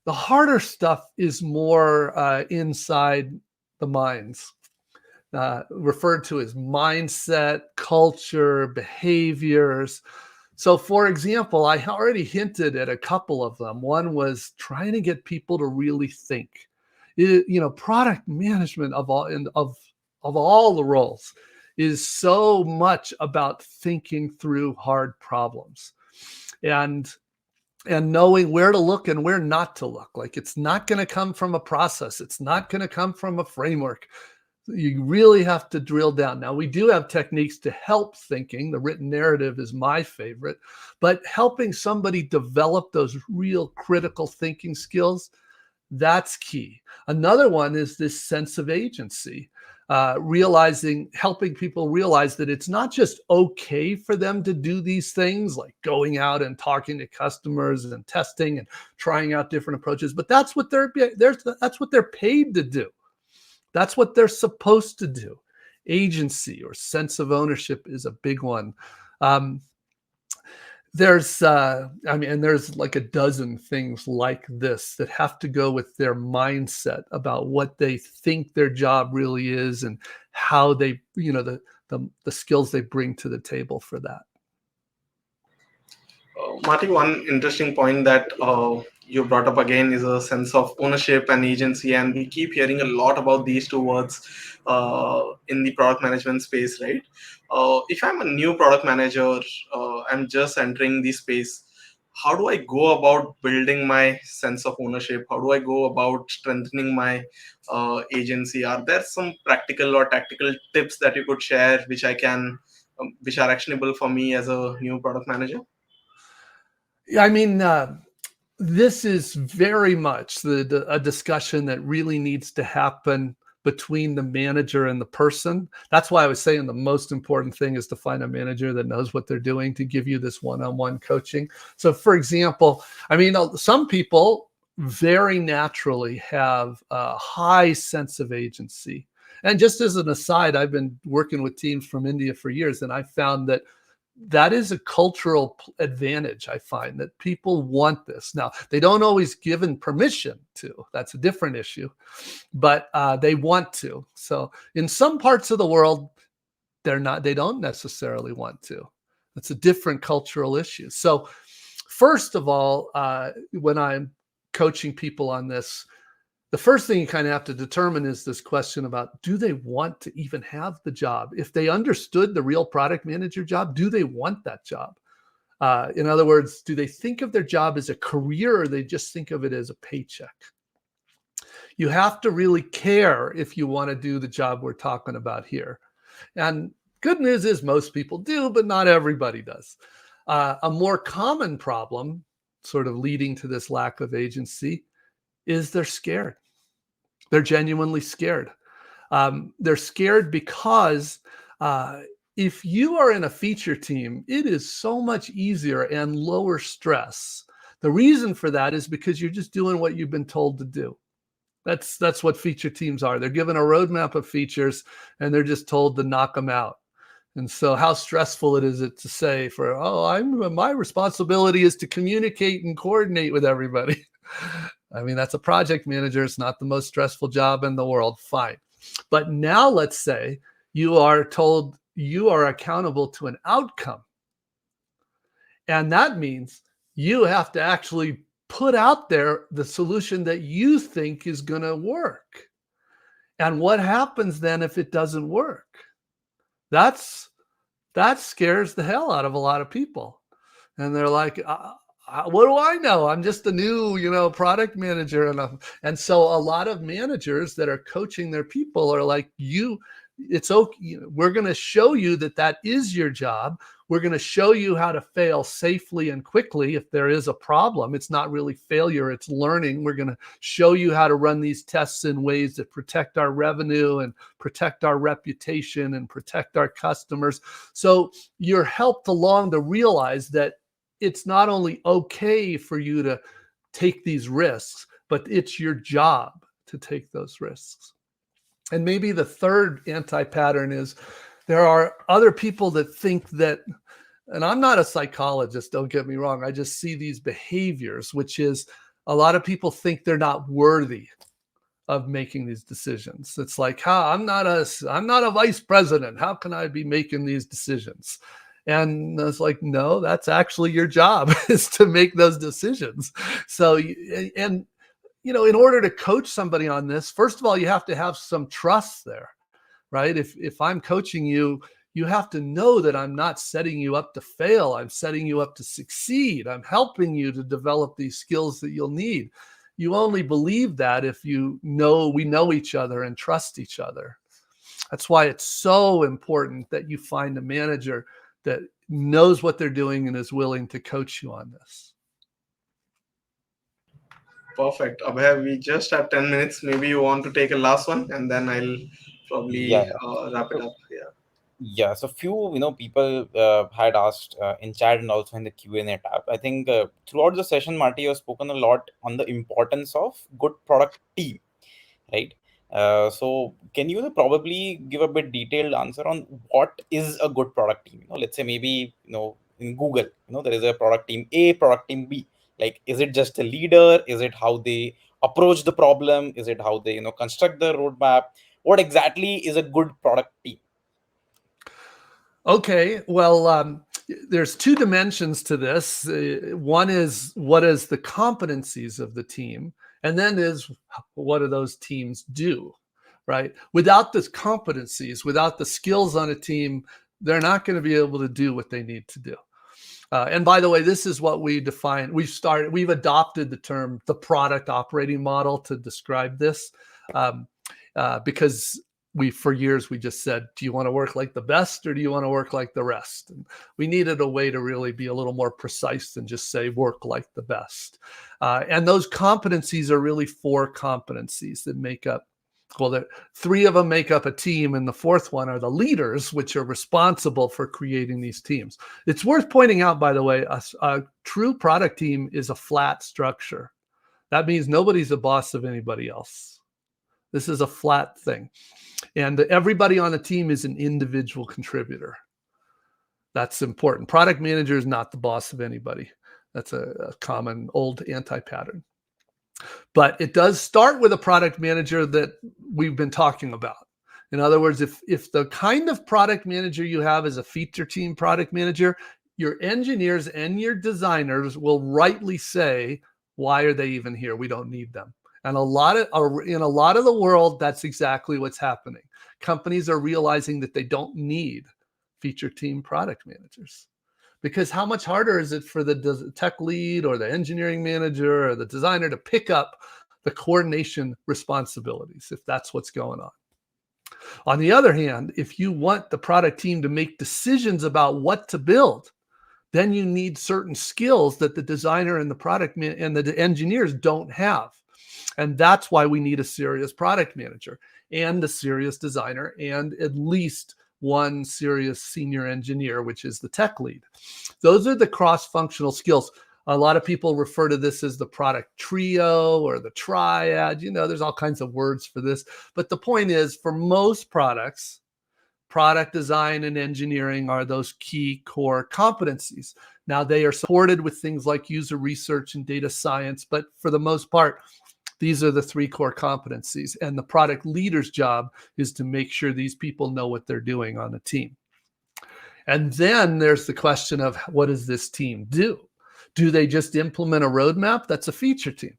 The harder stuff is more inside the minds, referred to as mindset, culture, behaviors. So, for example, I already hinted at a couple of them. One was trying to get people to really think. Product management of all the roles is so much about thinking through hard problems and knowing where to look and where not to look. Like, it's not going to come from a process. It's not going to come from a framework. You really have to drill down. Now, we do have techniques to help thinking. The written narrative is my favorite, but helping somebody develop those real critical thinking skills, that's key. Another one is this sense of agency. Helping people realize that it's not just okay for them to do these things like going out and talking to customers and testing and trying out different approaches, but that's what they're paid to do. That's what they're supposed to do. Agency or sense of ownership is a big one. There's there's like a dozen things like this that have to go with their mindset about what they think their job really is and how they, the skills they bring to the table for that. Marty, one interesting point that you brought up again is a sense of ownership and agency, and we keep hearing a lot about these two words in the product management space, right? If I'm a new product manager, I'm just entering the space. How do I go about building my sense of ownership? How do I go about strengthening my agency? Are there some practical or tactical tips that you could share, which I can, which are actionable for me as a new product manager? I mean, this is very much a discussion that really needs to happen between the manager and the person. That's why I was saying the most important thing is to find a manager that knows what they're doing to give you this one-on-one coaching. So for example, I mean, some people very naturally have a high sense of agency. And just as an aside, I've been working with teams from India for years, and I found that is a cultural advantage. I find that people want this. Now, they don't always given permission to. That's a different issue, but they want to. So in some parts of the world, they don't necessarily want to. It's a different cultural issue. So first of all, when I'm coaching people on this, the first thing you kind of have to determine is this question about, do they want to even have the job? If they understood the real product manager job, do they want that job? In other words, do they think of their job as a career, or they just think of it as a paycheck? You have to really care if you want to do the job we're talking about here. And good news is most people do, but not everybody does. A more common problem, sort of leading to this lack of agency, is they're scared. They're genuinely scared. They're scared because if you are in a feature team, it is so much easier and lower stress. The reason for that is because you're just doing what you've been told to do. That's what feature teams are. They're given a roadmap of features, and they're just told to knock them out. And so how stressful is it to say my responsibility is to communicate and coordinate with everybody. I mean, that's a project manager. It's not the most stressful job in the world. Fine. But now let's say you are told you are accountable to an outcome. And that means you have to actually put out there the solution that you think is going to work. And what happens then if it doesn't work? That scares the hell out of a lot of people. And they're like, what do I know? I'm just a new, product manager. And so a lot of managers that are coaching their people are like, it's okay. We're going to show you that is your job. We're going to show you how to fail safely and quickly if there is a problem. It's not really failure, it's learning. We're going to show you how to run these tests in ways that protect our revenue and protect our reputation and protect our customers. So you're helped along to realize that it's not only okay for you to take these risks, but it's your job to take those risks. And maybe the third anti-pattern is there are other people that think that, and I'm not a psychologist, don't get me wrong, I just see these behaviors, which is a lot of people think they're not worthy of making these decisions. It's like, I'm not a vice president. How can I be making these decisions? And it's like, no, that's actually your job, is to make those decisions. So, in order to coach somebody on this, first of all, you have to have some trust there, right? If I'm coaching you, you have to know that I'm not setting you up to fail. I'm setting you up to succeed. I'm helping you to develop these skills that you'll need. You only believe that if we know each other and trust each other. That's why it's so important that you find a manager that knows what they're doing and is willing to coach you on this. Perfect. Abhay, we just have 10 minutes. Maybe you want to take a last one, and then I'll probably wrap it up. Yeah. Yeah, so few people had asked in chat and also in the Q&A tab. I think throughout the session, Marty, you have spoken a lot on the importance of good product team, right? So can you probably give a bit detailed answer on what is a good product team? Let's say maybe in Google, there is a product team A, product team B. Like, is it just a leader? Is it how they approach the problem? Is it how they construct the roadmap? What exactly is a good product team? Okay, well, there's two dimensions to this. One is what is the competencies of the team, and then is what do those teams do, right? Without the competencies, without the skills on a team, they're not going to be able to do what they need to do. And by the way, this is what we define. We've adopted the term the product operating model to describe this, because for years we just said, do you want to work like the best or do you want to work like the rest? And we needed a way to really be a little more precise than just say work like the best. And those competencies are really 4 competencies that make up, well, 3 of them make up a team, and the 4th one are the leaders, which are responsible for creating these teams. It's worth pointing out, by the way, a true product team is a flat structure. That means nobody's the boss of anybody else. This is a flat thing. And everybody on the team is an individual contributor. That's important. Product manager is not the boss of anybody. That's a common old anti-pattern. But it does start with a product manager that we've been talking about. In other words, if the kind of product manager you have is a feature team product manager, your engineers and your designers will rightly say, why are they even here? We don't need them. And in a lot of the world, that's exactly what's happening. Companies are realizing that they don't need feature team product managers. Because how much harder is it for the tech lead or the engineering manager or the designer to pick up the coordination responsibilities if that's what's going on? On the other hand, if you want the product team to make decisions about what to build, then you need certain skills that the designer and the product and the engineers don't have. And that's why we need a serious product manager and a serious designer and at least one serious senior engineer, which is the tech lead. Those are the cross-functional skills. A lot of people refer to this as the product trio or the triad. There's all kinds of words for this. But the point is, for most products, product design and engineering are those key core competencies. Now, they are supported with things like user research and data science, but for the most part, these are the 3 core competencies. And the product leader's job is to make sure these people know what they're doing on the team. And then there's the question of, what does this team do? Do they just implement a roadmap? That's a feature team.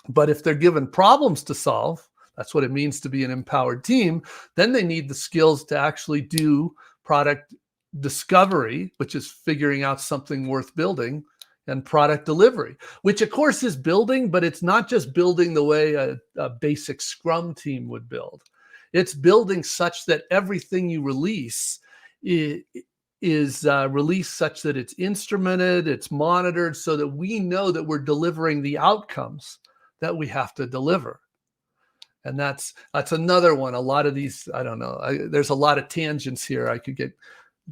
But if they're given problems to solve, that's what it means to be an empowered team, then they need the skills to actually do product discovery, which is figuring out something worth building, and product delivery, which of course is building, but it's not just building the way a basic Scrum team would build. It's building such that everything you release is released such that it's instrumented, it's monitored, so that we know that we're delivering the outcomes that we have to deliver. And that's another one. A lot of these, I don't know, there's a lot of tangents here I could get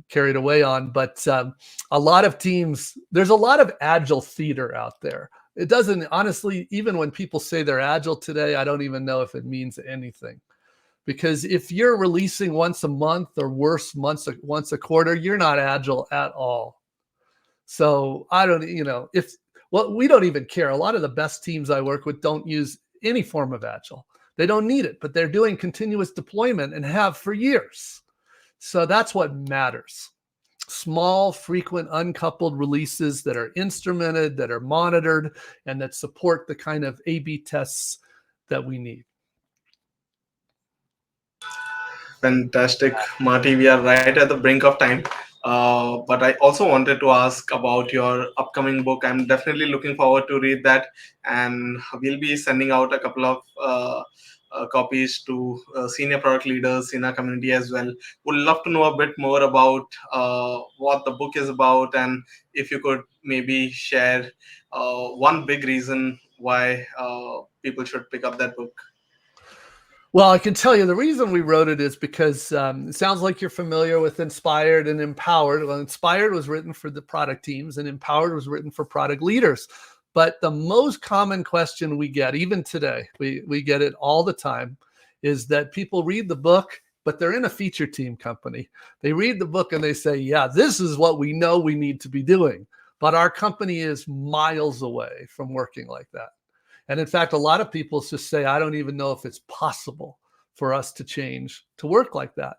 carried away on, but a lot of teams, there's a lot of agile theater out there. It doesn't, honestly, even when people say they're agile today, I don't even know if it means anything. Because if you're releasing once a month or worse, once a quarter, you're not agile at all. So I don't, we don't even care. A lot of the best teams I work with don't use any form of agile. They don't need it, but they're doing continuous deployment and have for years. So that's what matters. Small, frequent, uncoupled releases that are instrumented, that are monitored, and that support the kind of A/B tests that we need. Fantastic, Marty. We are right at the brink of time. But I also wanted to ask about your upcoming book. I'm definitely looking forward to read that, and we'll be sending out a couple of copies to senior product leaders in our community as well. Would love to know a bit more about what the book is about, and if you could maybe share one big reason why people should pick up that book. Well, I can tell you the reason we wrote it is because it sounds like you're familiar with Inspired and Empowered. Well, Inspired was written for the product teams and Empowered was written for product leaders. But the most common question we get, even today, we get it all the time, is that people read the book, but they're in a feature team company. They read the book and they say, yeah, this is what we know we need to be doing. But our company is miles away from working like that. And in fact, a lot of people just say, I don't even know if it's possible for us to change to work like that.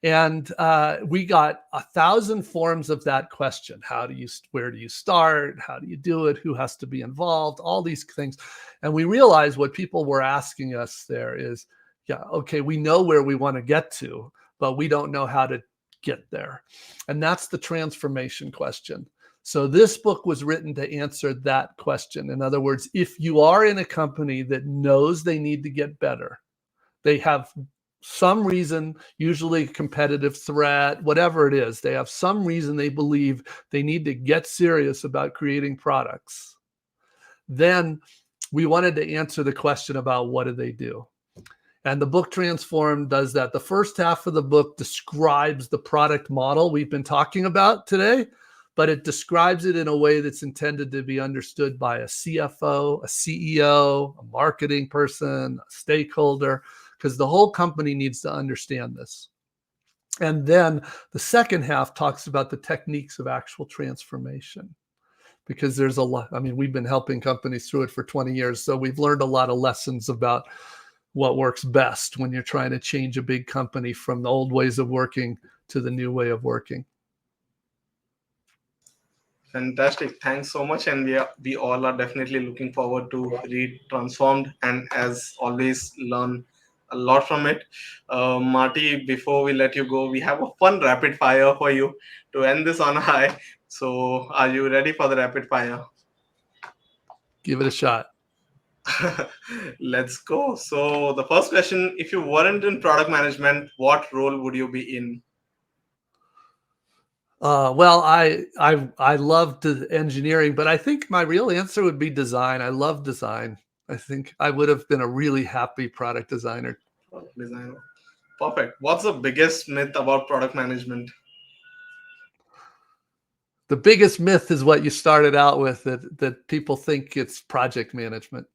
And we got 1,000 forms of that question. Where do you start? How do you do it? Who has to be involved? All these things. And we realized what people were asking us there is, yeah, okay, we know where we want to get to, but we don't know how to get there. And that's the transformation question. So this book was written to answer that question. In other words, if you are in a company that knows they need to get better, they have some reason, usually competitive threat, whatever it is, they have some reason they believe they need to get serious about creating products. Then we wanted to answer the question about what do they do? And the book Transform does that. The first half of the book describes the product model we've been talking about today, but it describes it in a way that's intended to be understood by a CFO, a CEO, a marketing person, a stakeholder, because the whole company needs to understand this. And then the second half talks about the techniques of actual transformation, because there's a lot. I mean, we've been helping companies through it for 20 years, so we've learned a lot of lessons about what works best when you're trying to change a big company from the old ways of working to the new way of working. Fantastic. Thanks so much. And we all are definitely looking forward to read Transformed, and as always learn a lot from it. Marty, before we let you go, we have a fun rapid fire for you to end this on a high. So are you ready for the rapid fire? Give it a shot. Let's go. So the first question, if you weren't in product management, what role would you be in? Well, I love engineering, but I think my real answer would be design. I love design. I think I would have been a really happy product designer. Product designer. Perfect. What's the biggest myth about product management? The biggest myth is what you started out with, that people think it's project management.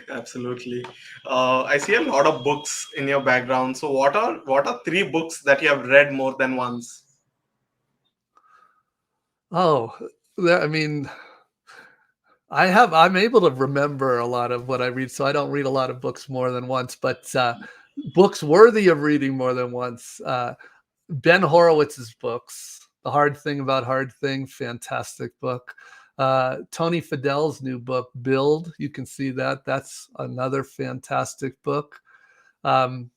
Absolutely. I see a lot of books in your background. So what are 3 books that you have read more than once? Oh, I mean, I'm able to remember a lot of what I read, so I don't read a lot of books more than once, but books worthy of reading more than once. Ben Horowitz's books, The Hard Thing About Hard Things, fantastic book. Tony Fadell's new book, Build, you can see that. That's another fantastic book. What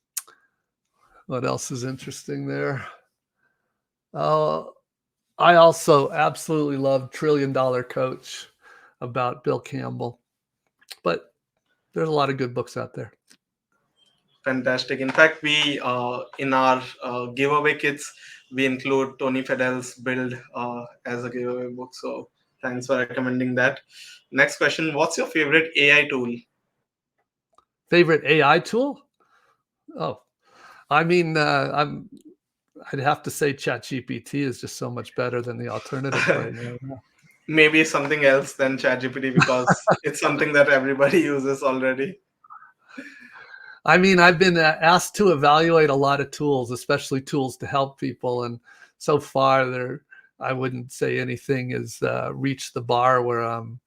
else is interesting there? I also absolutely love $1 Trillion Coach about Bill Campbell. But there's a lot of good books out there. Fantastic. In fact, we in our giveaway kits, we include Tony Fadell's Build as a giveaway book. So thanks for recommending that. Next question, what's your favorite AI tool? Favorite AI tool? Oh, I mean, I'd have to say ChatGPT is just so much better than the alternative right now. Maybe something else than ChatGPT, because it's something that everybody uses already. I mean, I've been asked to evaluate a lot of tools, especially tools to help people. And so far, I wouldn't say anything has reached the bar where I'm,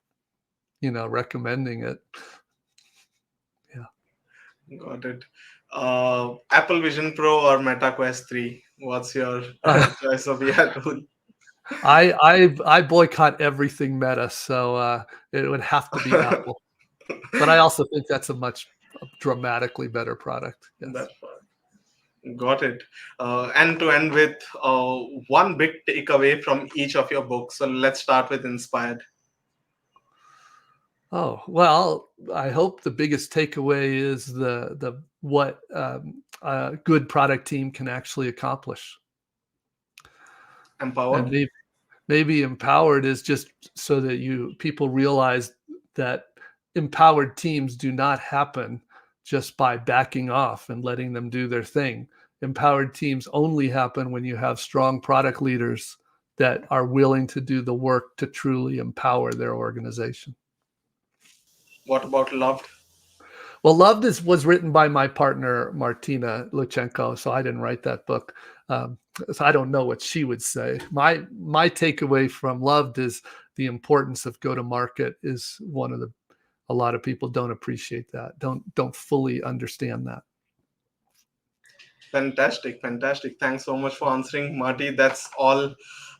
recommending it. Yeah. Got it. Apple Vision Pro or Meta Quest 3? What's your choice of AI tool? I boycott everything Meta, so it would have to be Apple. But I also think that's a dramatically better product. Yes. That's fine. Got it. And to end with one big takeaway from each of your books. So let's start with Inspired. Oh, well, I hope the biggest takeaway is what a good product team can actually accomplish. Empowered. And maybe empowered is just so that people realize that empowered teams do not happen just by backing off and letting them do their thing. Empowered teams only happen when you have strong product leaders that are willing to do the work to truly empower their organization. What about Loved? Well, Loved was written by my partner Martina Luchenko, so I didn't write that book. So I don't know what she would say. My takeaway from Loved is the importance of go to market is one of the a lot of people don't appreciate that, don't fully understand that. Fantastic, fantastic. Thanks so much for answering, Marty. That's all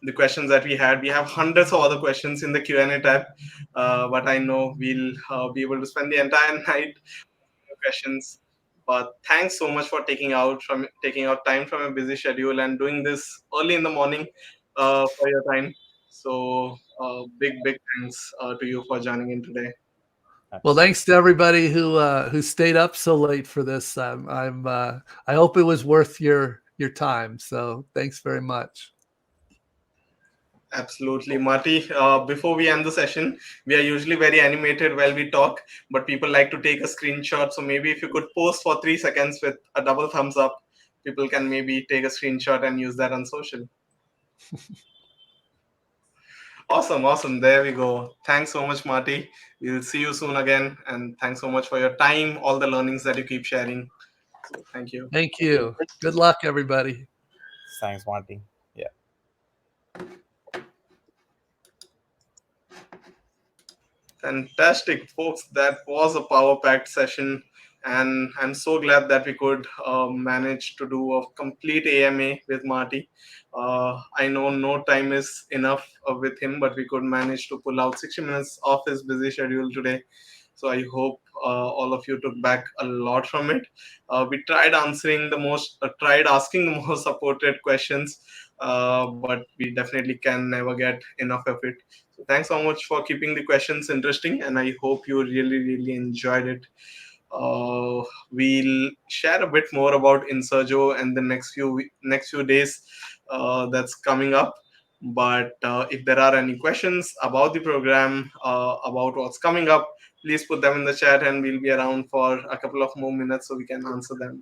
the questions that we had. We have hundreds of other questions in the Q&A tab, but I know we'll be able to spend the entire night on questions. But thanks so much for taking out time from a busy schedule and doing this early in the morning for your time. So big thanks to you for joining in today. Well, Absolutely. thanks to everybody who stayed up so late for this. I hope it was worth your time. So thanks very much. Absolutely, Marty. Before we end the session, we are usually very animated while we talk, but people like to take a screenshot. So maybe if you could post for 3 seconds with a double thumbs up, people can maybe take a screenshot and use that on social. Awesome, awesome. There we go. Thanks so much, Marty. We'll see you soon again. And thanks so much for your time, all the learnings that you keep sharing. So thank you. Thank you. Good luck, everybody. Thanks, Marty. Yeah. Fantastic, folks. That was a power packed session. And I'm so glad that we could manage to do a complete AMA with Marty. I know no time is enough with him, but we could manage to pull out 60 minutes off his busy schedule today. So I hope all of you took back a lot from it. We tried asking the most supported questions, but we definitely can never get enough of it. So thanks so much for keeping the questions interesting, and I hope you really enjoyed it. We'll share a bit more about Insurjo and the next few days that's coming up. But if there are any questions about the program, about what's coming up, please put them in the chat, and we'll be around for a couple of more minutes so we can answer them.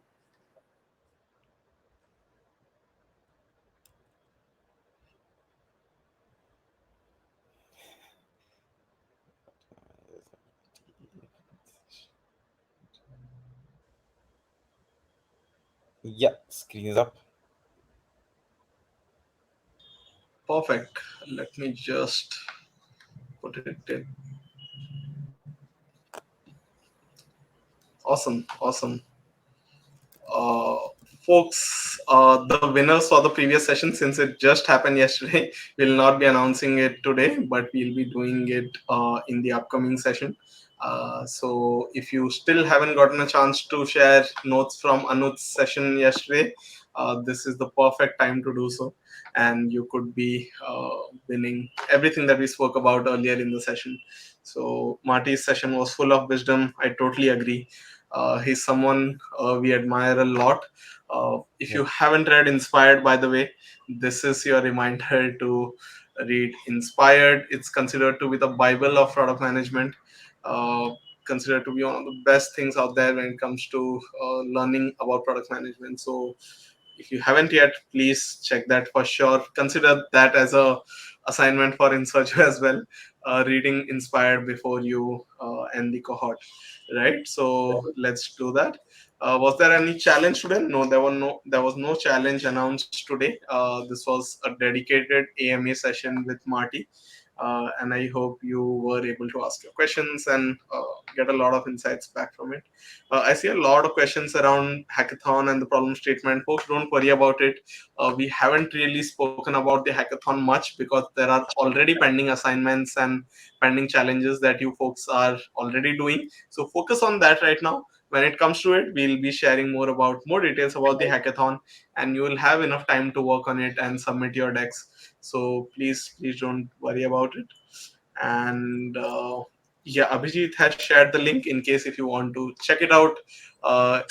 Yeah, screen is up. Perfect. Let me just put it in. Awesome, awesome. uh, Folks, the winners for the previous session, since it just happened yesterday, will not be announcing it today, but we'll be doing it in the upcoming session. So if you still haven't gotten a chance to share notes from Anut's session yesterday, this is the perfect time to do so, and you could be winning everything that we spoke about earlier in the session. So Marty's session was full of wisdom. I totally agree. He's someone we admire a lot. If Yeah. you haven't read Inspired, by the way, this is your reminder to read Inspired. It's considered to be the Bible of product management, uh, considered to be one of the best things out there when it comes to learning about product management. So if you haven't yet, please check that for sure. Consider that as a assignment for Insurjo as well. Reading Inspired before you end the cohort, right? So let's do that. Was there any challenge today? No, there was no challenge announced today. This was a dedicated AMA session with Marty, and I hope you were able to ask your questions and get a lot of insights back from it. I see a lot of questions around hackathon and the problem statement. Folks, don't worry about it. We haven't really spoken about the hackathon much because there are already pending assignments and pending challenges that you folks are already doing. So focus on that right now. When it comes to it, we'll be sharing more details about the hackathon, and you will have enough time to work on it and submit your decks. So please don't worry about it. And yeah, Abhijit has shared the link in case if you want to check it out.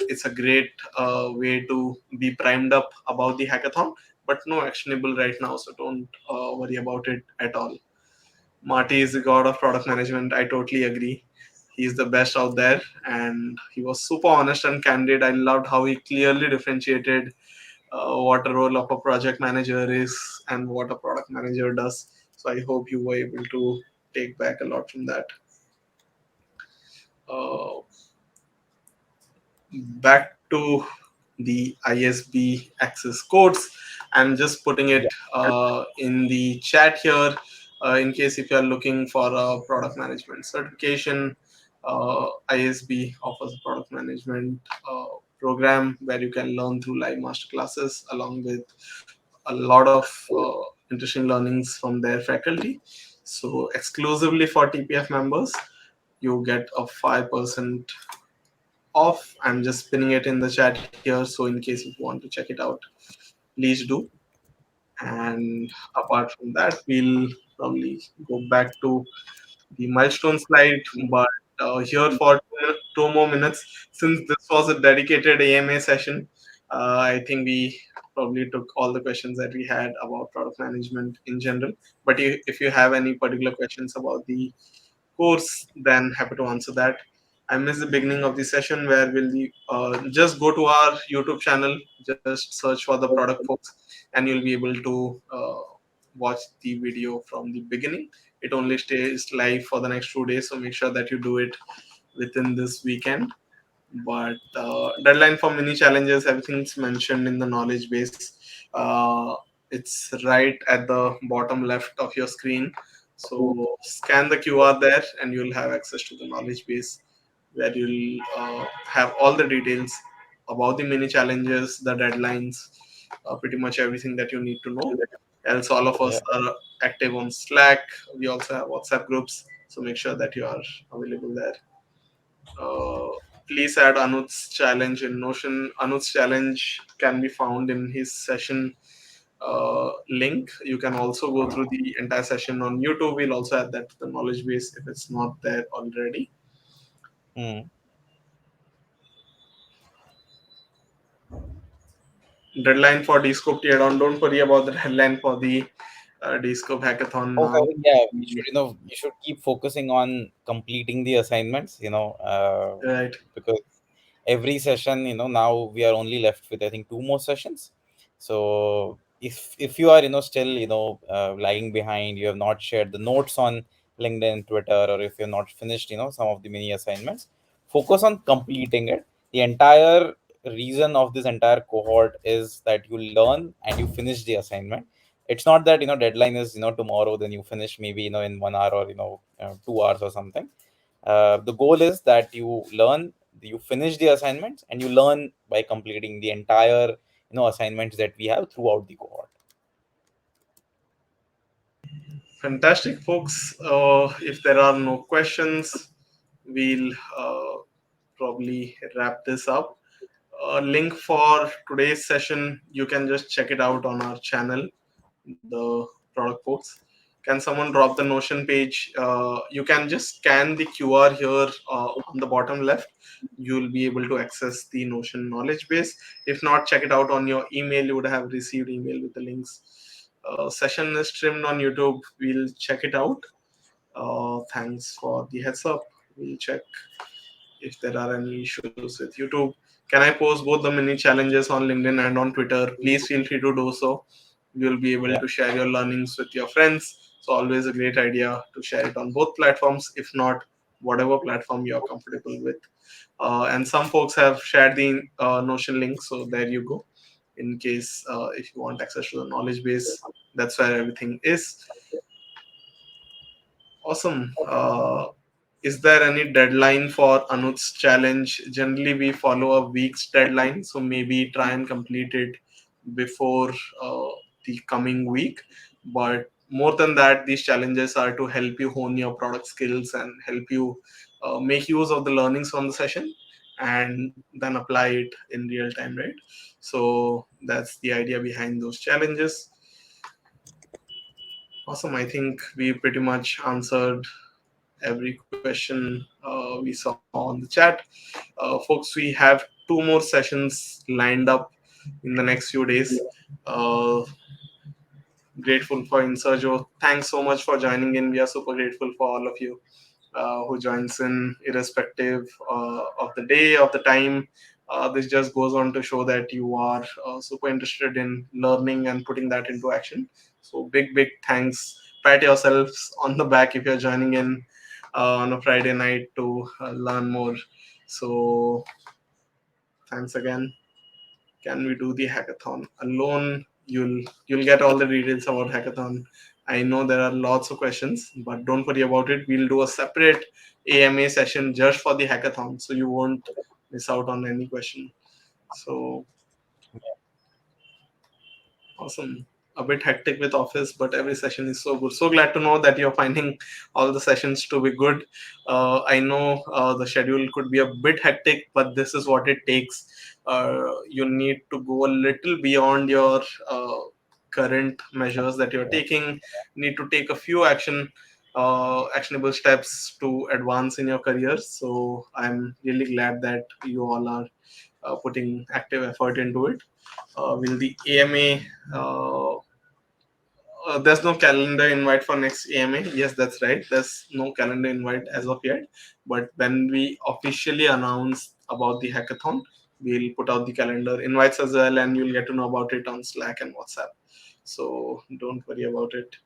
It's a great way to be primed up about the hackathon, but no actionable right now, so don't worry about it at all. Marty is the god of product management. I totally agree. He's the best out there, and he was super honest and candid. I loved how he clearly differentiated what a role of a project manager is and what a product manager does. So I hope you were able to take back a lot from that. Uh, back to the ISB access codes. I'm just putting it in the chat here in case if you are looking for a product management certification. ISB offers a product management program where you can learn through live master classes along with a lot of interesting learnings from their faculty. So exclusively for TPF members, you get a 5% off. I'm just pinning it in the chat here. So in case if you want to check it out, please do. And apart from that, we'll probably go back to the milestone slide. But here for 2 more minutes, since this was a dedicated AMA session, I think we probably took all the questions that we had about product management in general. But if you have any particular questions about the course, then happy to answer that. I missed the beginning of the session where we'll just go to our YouTube channel, just search for the product folks, and you'll be able to watch the video from the beginning. It only stays live for the next 2 days, so make sure that you do it within this weekend. But deadline for mini challenges, everything's mentioned in the knowledge base. It's right at the bottom left of your screen. So scan the QR there, and you'll have access to the knowledge base where you'll have all the details about the mini challenges, the deadlines, pretty much everything that you need to know. Else, all of us Yeah. are active on Slack. We also have WhatsApp groups, so make sure that you are available there. Uh, Please add Anut's challenge in Notion. Anut's challenge can be found in his session link. You can also go through the entire session on YouTube. We'll also add that to the knowledge base if it's not there already. Mm. Deadline for Dscope tear down. Don't worry about the deadline for the Dscope hackathon Also, I now. think, yeah, we should, you should keep focusing on completing the assignments, Right. because every session, now we are only left with, I think, two more sessions. So if you are, still, lagging behind, you have not shared the notes on LinkedIn, Twitter, or if you're not finished, some of the mini assignments, focus on completing it. The entire reason of this entire cohort is that you learn and you finish the assignment. It's not that deadline is tomorrow, then you finish maybe in 1 hour, or 2 hours or something. The goal is that you learn, you finish the assignments, and you learn by completing the entire assignments that we have throughout the cohort. Fantastic, folks. If there are no questions, we'll probably wrap this up. Link for today's session, you can just check it out on our channel, the product folks. Can someone drop the Notion page? You can just scan the QR here on the bottom left. You'll be able to access the Notion knowledge base. If not, check it out on your email. You would have received email with the links. Session is streamed on YouTube. We'll check it out. Thanks for the heads up. We'll check if there are any issues with YouTube. Can I post both the mini challenges on LinkedIn and on Twitter? Please feel free to do so. You'll be able Yeah. to share your learnings with your friends. So, always a great idea to share it on both platforms, if not, whatever platform you're comfortable with. And some folks have shared the Notion link, so there you go. In case if you want access to the knowledge base, that's where everything is. Awesome. Is there any deadline for Anut's challenge? Generally, we follow a week's deadline, so maybe try and complete it before uh, the coming week. But more than that, these challenges are to help you hone your product skills and help you make use of the learnings from the session and then apply it in real time, right? So that's the idea behind those challenges. Awesome. I think we pretty much answered every question we saw on the chat. Folks, we have two more sessions lined up in the next few days. Uh, Grateful for Insurjo. Thanks so much for joining in. We are super grateful for all of you who joins in, irrespective of the day, of the time. This just goes on to show that you are super interested in learning and putting that into action. So, big thanks. Pat yourselves on the back if you're joining in on a Friday night to learn more. So, thanks again. Can we do the hackathon alone? You'll get all the details about hackathon. I know there are lots of questions, but don't worry about it. We'll do a separate AMA session just for the hackathon, so you won't miss out on any question. So awesome. A bit hectic with office, but every session is so good. So glad to know that you're finding all the sessions to be good. I know the schedule could be a bit hectic, but this is what it takes. You need to go a little beyond your current measures that you're taking. Need to take a few actionable steps to advance in your career. So I'm really glad that you all are putting active effort into it. Will the AMA there's no calendar invite for next AMA. Yes, that's right. There's no calendar invite as of yet. But when we officially announce about the hackathon, we'll put out the calendar invites as well, and you'll get to know about it on Slack and WhatsApp. So don't worry about it.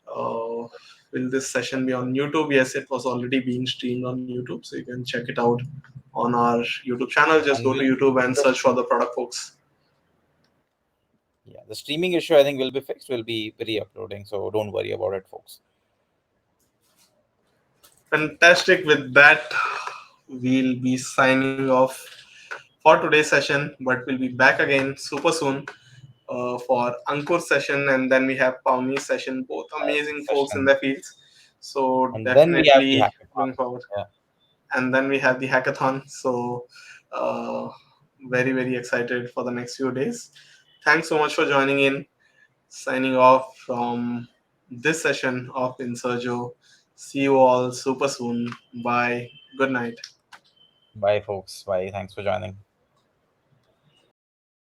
Uh, will this session be on YouTube? Yes, it was already being streamed on YouTube, so you can check it out on our YouTube channel. Just And go to YouTube and search for the product folks. yeah, the streaming issue I think will be fixed. We'll be re-uploading, so don't worry about it, folks. Fantastic. With that, we'll be signing off for today's session, but we'll be back again super soon for Ankur's session, and then we have Pawni's session. Both amazing folks in Session. their fields. So And then we have the definitely hackathon. looking forward. Yeah. And then we have the hackathon. So uh, very very excited for the next few days. Thanks so much for joining in. Signing off from this session of Insurjo. See you all super soon. Bye. Good night. Bye, folks. Bye. Thanks for joining.